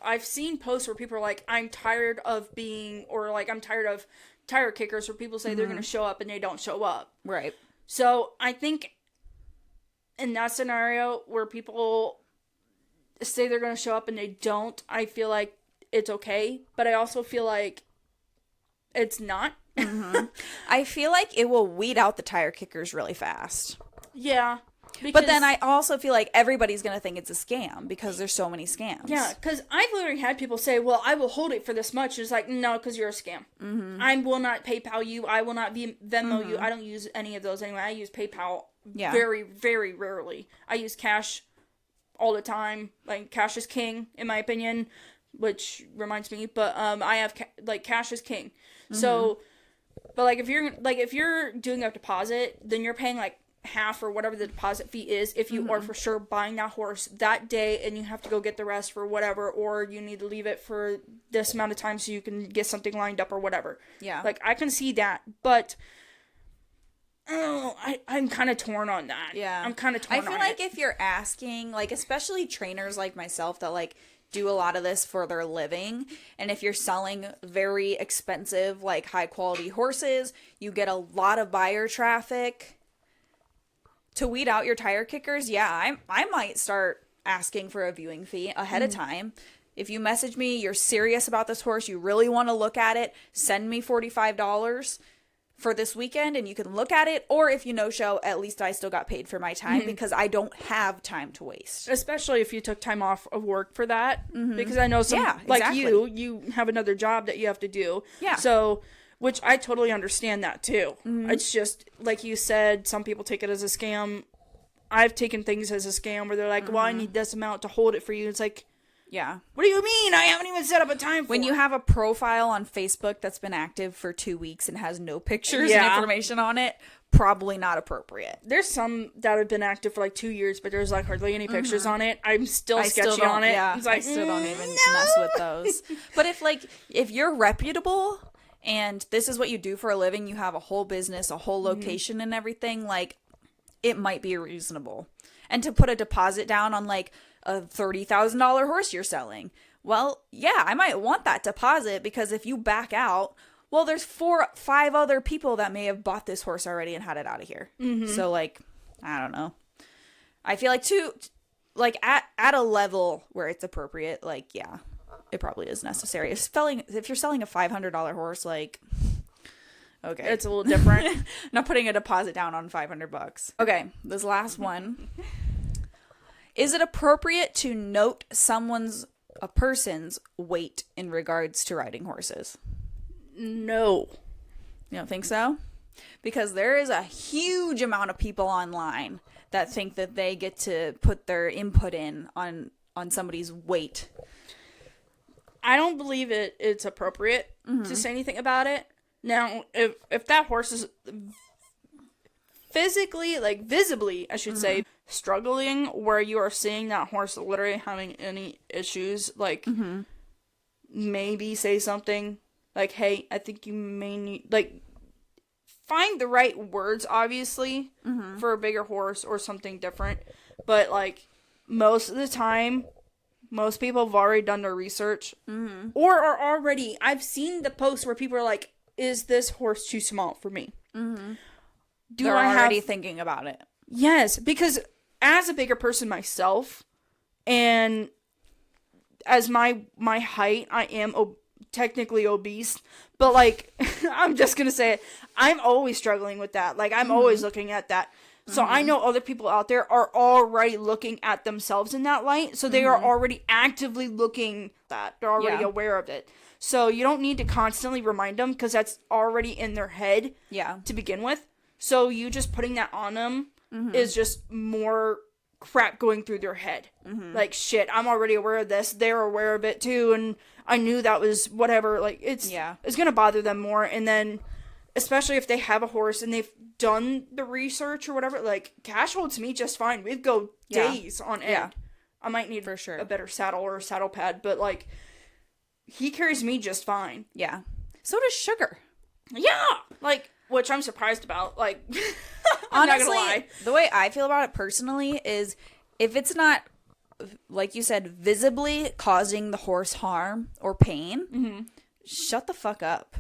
I've seen posts where people are like, I'm tired of being, or like, I'm tired of tire kickers where people say they're going to show up and they don't show up. Right. So I think in that scenario where people say they're going to show up and they don't, I feel like it's okay. But I also feel like it's not. I feel like it will weed out the tire kickers really fast. Yeah. But then I also feel like everybody's going to think it's a scam because there's so many scams. Yeah, because I've literally had people say, well, I will hold it for this much. It's like, no, because you're a scam. I will not PayPal you. I will not Venmo you. I don't use any of those anyway. I use PayPal very, very rarely. I use cash all the time. Like, cash is king, in my opinion, which reminds me. But I have, cash is king. So, but, like, if you're doing a deposit, then you're paying, like, half or whatever the deposit fee is if you are for sure buying that horse that day and you have to go get the rest for whatever, or you need to leave it for this amount of time so you can get something lined up or whatever. Yeah. Like, I can see that, but I'm kind of torn on that. Yeah. I'm kind of torn on it. I feel like if you're asking, like, especially trainers like myself that, like, do a lot of this for their living, and if you're selling very expensive, like, high quality horses, you get a lot of buyer traffic. To weed out your tire kickers, I might start asking for a viewing fee ahead of time. If you message me, you're serious about this horse, you really want to look at it, send me $45 for this weekend and you can look at it. Or if you no-show, at least I still got paid for my time because I don't have time to waste. Especially if you took time off of work for that. Because I know some, like you have another job that you have to do. Yeah. So, which I totally understand that too. It's just, like you said, some people take it as a scam. I've taken things as a scam where they're like, well, I need this amount to hold it for you. It's like, yeah. What do you mean? I haven't even set up a time for When it. you have a profile on Facebook that's been active for 2 weeks and has no pictures and information on it, probably not appropriate. There's some that have been active for like 2 years, but there's like hardly any pictures on it. I'm still sketchy on it. Yeah, it's like, I still don't even mess with those. But if you're reputable and this is what you do for a living, you have a whole business, a whole location and everything, like, it might be reasonable. And to put a deposit down on, like, a $30,000 horse you're selling, well, yeah, I might want that deposit because if you back out, well, there's 4-5 other people that may have bought this horse already and had it out of here. So, like, I don't know. I feel like at a level where it's appropriate, like, yeah, it probably is necessary. If you're selling a $500 horse, like, okay, it's a little different. Not putting a deposit down on $500. Okay, this last one. Is it appropriate to note a person's weight in regards to riding horses? No. You don't think so? Because there is a huge amount of people online that think that they get to put their input in on somebody's weight. I don't believe it's appropriate to say anything about it. Now, if that horse is physically, like visibly, I should say, struggling, where you are seeing that horse literally having any issues, like, maybe say something like, hey, I think you may need, like, find the right words, obviously, for a bigger horse or something different. But, like, most of the time, most people have already done their research. Or are already... I've seen the posts where people are like, is this horse too small for me? They're already thinking about it. Yes, because as a bigger person myself, and as my height, I am technically obese, but, like, I'm just gonna say it, I'm always struggling with that. Like, I'm always looking at that. So I know other people out there are already looking at themselves in that light, so they are already actively looking at that. They're already aware of it. So you don't need to constantly remind them, because that's already in their head to begin with. So you just putting that on them is just more crap going through their head. Like, shit, I'm already aware of this. They're aware of it too, and I knew that was whatever. Like, it's going to bother them more. And then, especially if they have a horse and they've done the research or whatever, like, Cash holds me just fine. We'd go days on end. I might need for sure a better saddle or a saddle pad, but, like, he carries me just fine. Yeah. So does Sugar. Yeah! Like, which I'm surprised about. Like, I'm honestly, not gonna lie. The way I feel about it personally is, if it's not, like you said, visibly causing the horse harm or pain, shut the fuck up.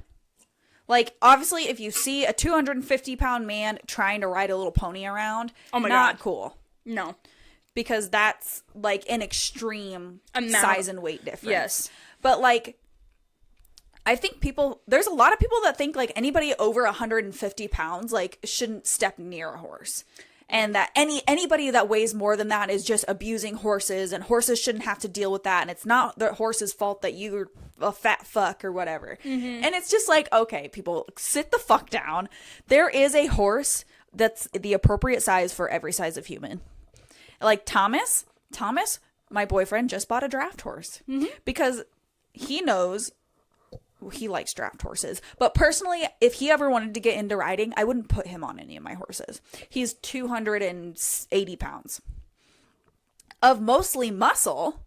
Like, obviously, if you see a 250-pound man trying to ride a little pony around, not cool. No. Because that's, like, an extreme size and weight difference. Yes. But, like, I think there's a lot of people that think, like, anybody over 150 pounds, like, shouldn't step near a horse. And that anybody that weighs more than that is just abusing horses, and horses shouldn't have to deal with that, and it's not the horse's fault that you're a fat fuck or whatever. And it's just like, okay, people, sit the fuck down. There is a horse that's the appropriate size for every size of human. Like Thomas, my boyfriend just bought a draft horse because he knows he likes draft horses. But personally, if he ever wanted to get into riding, I wouldn't put him on any of my horses. He's 280 pounds of mostly muscle.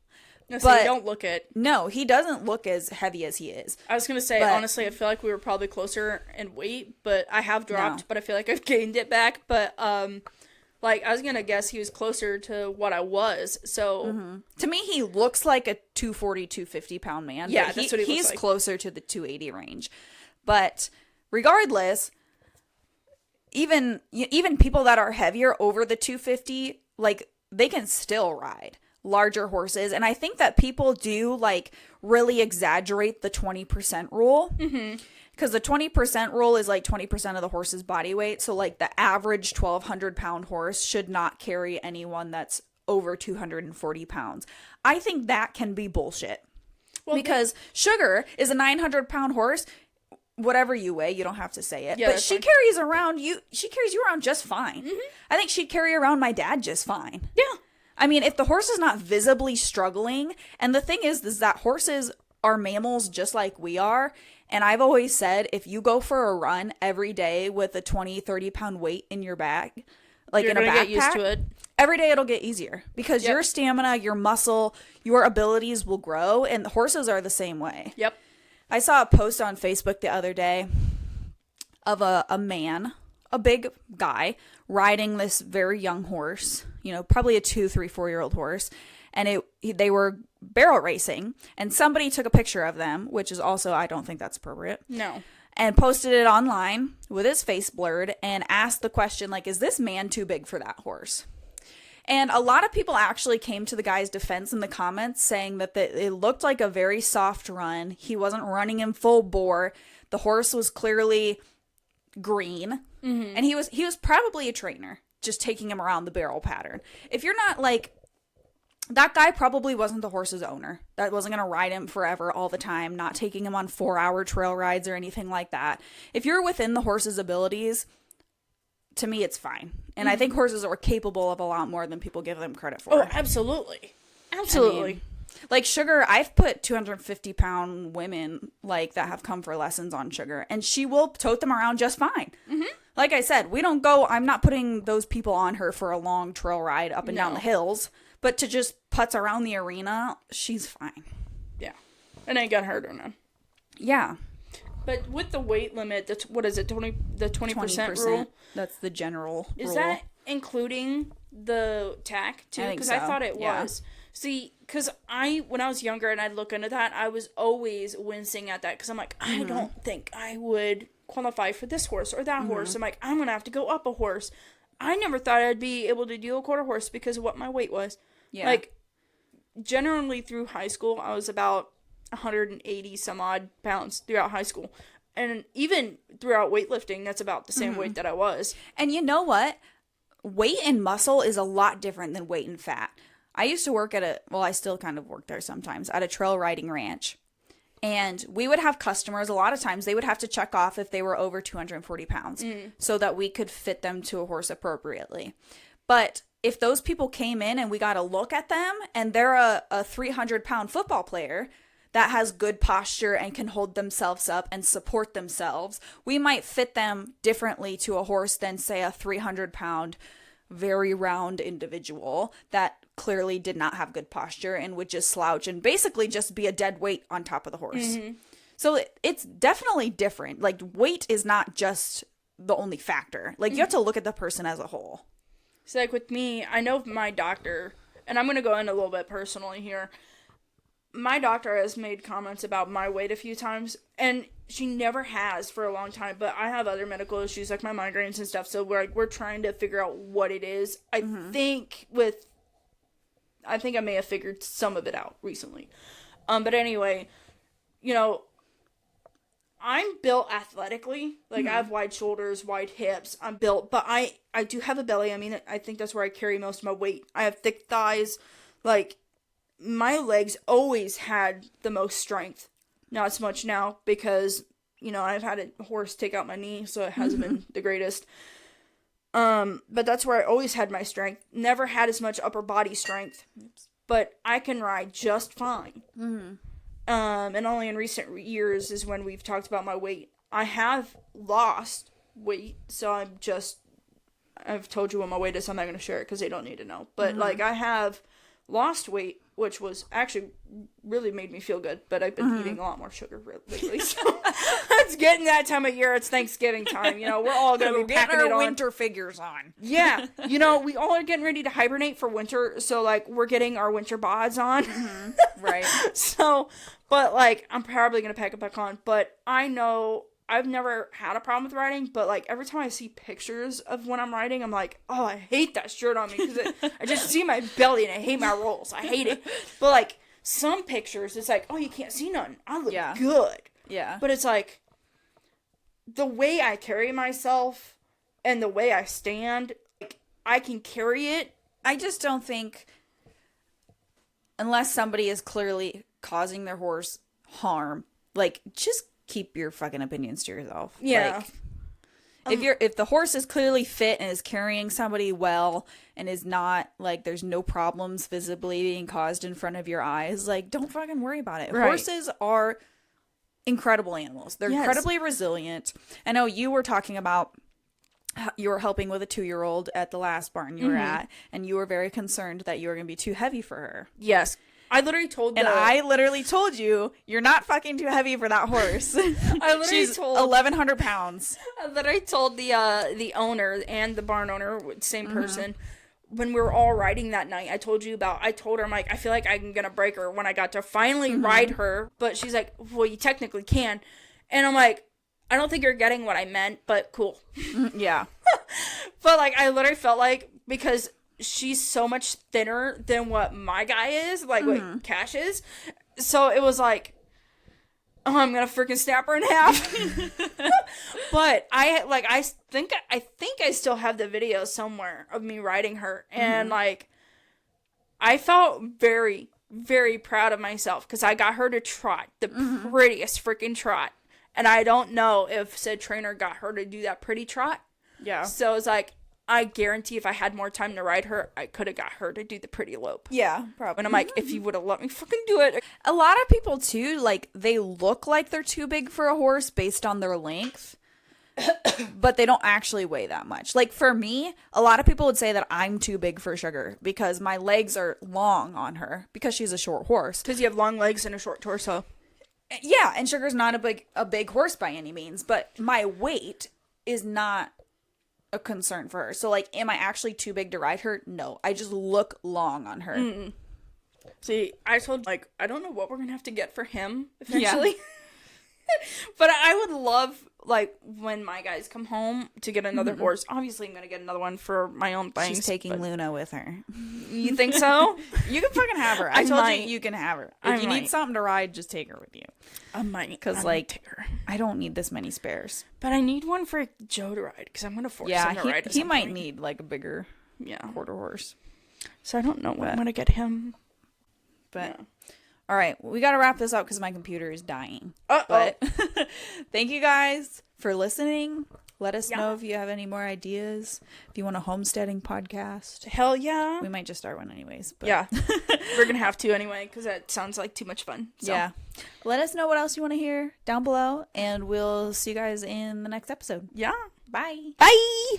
No, so you don't look it. No, he doesn't look as heavy as he is. I was going to say, honestly, I feel like we were probably closer in weight, but I have dropped, but I feel like I've gained it back. But, like, I was going to guess he was closer to what I was, so... To me, he looks like a 240, 250 pound man. Yeah, that's what he looks he's like. closer to the 280 range. But regardless, even people that are heavier over the 250, like, they can still ride larger horses. And I think that people do, like, really exaggerate the 20% rule. Because the 20% rule is like 20% of the horse's body weight. So, like, the average 1,200 pound horse should not carry anyone that's over 240 pounds. I think that can be bullshit. Well, because Sugar is a 900 pound horse. Whatever you weigh, you don't have to say it. Yeah, but she carries you around just fine. I think she'd carry around my dad just fine. Yeah. I mean, if the horse is not visibly struggling, and the thing is that horses are mammals just like we are. And I've always said, if you go for a run every day with a 20, 30 pound weight in your bag, like You're in a backpack, get used to it. Every day it'll get easier because your stamina, your muscle, your abilities will grow, and the horses are the same way. Yep. I saw a post on Facebook the other day of a man, a big guy, riding this very young horse, probably a 2, 3, 4-year-old horse. And they were barrel racing, and somebody took a picture of them, which is also, I don't think that's appropriate. No. And posted it online with his face blurred and asked the question, like, is this man too big for that horse? And a lot of people actually came to the guy's defense in the comments, saying that it looked like a very soft run. He wasn't running in full bore. The horse was clearly green. And he was probably a trainer, just taking him around the barrel pattern. If you're not, like... That guy probably wasn't the horse's owner. That wasn't going to ride him forever all the time, not taking him on 4-hour trail rides or anything like that. If you're within the horse's abilities, to me, it's fine. And I think horses are capable of a lot more than people give them credit for. Oh, absolutely. Absolutely. I mean, like Sugar, I've put 250-pound women, like, that have come for lessons on Sugar, and she will tote them around just fine. Like I said, I'm not putting those people on her for a long trail ride up and down the hills. But to just putz around the arena, she's fine. Yeah. It ain't gonna hurt her none. Yeah. But with the weight limit, what is it, the 20% rule? That's the general Is rule. that including the tack, too? I think Because so. I thought it Yeah. was. See, because when I was younger and I'd look into that, I was always wincing at that. Because I'm like, I don't think I would qualify for this horse or that horse. I'm like, I'm going to have to go up a horse. I never thought I'd be able to do a quarter horse because of what my weight was. Yeah. Like, generally through high school, I was about 180 some odd pounds throughout high school. And even throughout weightlifting, that's about the same weight that I was. And you know what? Weight and muscle is a lot different than weight and fat. I used to work I still kind of work there sometimes, at a trail riding ranch. And we would have customers, a lot of times, they would have to check off if they were over 240 pounds so that we could fit them to a horse appropriately. But if those people came in and we got a look at them and they're a 300-pound football player that has good posture and can hold themselves up and support themselves, we might fit them differently to a horse than, say, a 300-pound, very round individual that clearly did not have good posture and would just slouch and basically just be a dead weight on top of the horse. So it's definitely different. Like, weight is not just the only factor. Like, you have to look at the person as a whole. So, like, with me, I know my doctor, and I'm going to go in a little bit personally here. My doctor has made comments about my weight a few times, and she never has for a long time, but I have other medical issues, like my migraines and stuff, so we're trying to figure out what it is. I think I may have figured some of it out recently. But anyway, you know, I'm built athletically. Like, I have wide shoulders, wide hips. I'm built, but I do have a belly. I mean, I think that's where I carry most of my weight. I have thick thighs. Like, my legs always had the most strength. Not so much now because, you know, I've had a horse take out my knee, so it hasn't been the greatest. But that's where I always had my strength. Never had as much upper body strength. But I can ride just fine. And only in recent years is when we've talked about my weight. I have lost weight, so I've told you what my weight is, so I'm not going to share it because they don't need to know. But, like, I have lost weight, which was actually really made me feel good, but I've been eating a lot more sugar lately, so it's getting that time of year. It's Thanksgiving time, you know, we're all going to be packing Getting it our on. winter figures on. Yeah, you know, we all are getting ready to hibernate for winter, so, like, we're getting our winter bods on. Right. So, but, like, I'm probably going to pack it back on, but I know I've never had a problem with riding, but, like, every time I see pictures of when I'm riding, I'm like, oh, I hate that shirt on me, because I just see my belly, and I hate my rolls. I hate it. But, like, some pictures, it's like, oh, you can't see nothing. I look good. Yeah. But it's like, the way I carry myself and the way I stand, like, I can carry it. I just don't think, unless somebody is clearly causing their horse harm, like, just keep your fucking opinions to yourself. Yeah. Like, if the horse is clearly fit and is carrying somebody well and is not, like, there's no problems visibly being caused in front of your eyes, like, don't fucking worry about it. Right. Horses are incredible animals. They're incredibly resilient. I know you were talking about you were helping with a 2-year-old at the last barn you were at, and you were very concerned that you were going to be too heavy for her. Yes. I literally told I literally told you, you're not fucking too heavy for that horse. She's 1,100 pounds. I literally told the owner and the barn owner, same person, when we were all riding that night. I told her, I'm like, I feel like I'm gonna break her when I got to finally ride her. But she's like, well, you technically can. And I'm like, I don't think you're getting what I meant, but cool. Yeah. But, like, I literally felt like, because she's so much thinner than what my guy is, like, what Cash is. So it was like, oh, I'm gonna freaking snap her in half. But I think I still have the video somewhere of me riding her, and like, I felt very, very proud of myself because I got her to trot the prettiest freaking trot, and I don't know if said trainer got her to do that pretty trot. Yeah. So it's like, I guarantee if I had more time to ride her, I could have got her to do the pretty lope. Yeah, probably. And I'm like, if you would have let me fucking do it. A lot of people, too, like, they look like they're too big for a horse based on their length, but they don't actually weigh that much. Like, for me, a lot of people would say that I'm too big for Sugar because my legs are long on her because she's a short horse. Because you have long legs and a short torso. Yeah, and Sugar's not a big horse by any means, but my weight is not a concern for her. So, like, am I actually too big to ride her? No. I just look long on her. Mm-mm. See, I told, like, I don't know what we're gonna have to get for him eventually. Yeah. But I would love, like, when my guys come home to get another horse. Obviously, I'm gonna get another one for my own things. She's taking Luna with her. You think so? You can fucking have her. I told you can have her. If you need something to ride, just take her with you. I might. Because, like, I don't need this many spares. But I need one for Joe to ride, because I'm gonna force him to ride. He might need, like, a bigger quarter horse. So I don't know when I'm gonna get him. But... All right, we got to wrap this up because my computer is dying. But thank you guys for listening. Let us know if you have any more ideas. If you want a homesteading podcast. Hell yeah. We might just start one anyways. But. Yeah. We're going to have to anyway because that sounds like too much fun. So. Yeah. Let us know what else you want to hear down below, and we'll see you guys in the next episode. Yeah. Bye. Bye.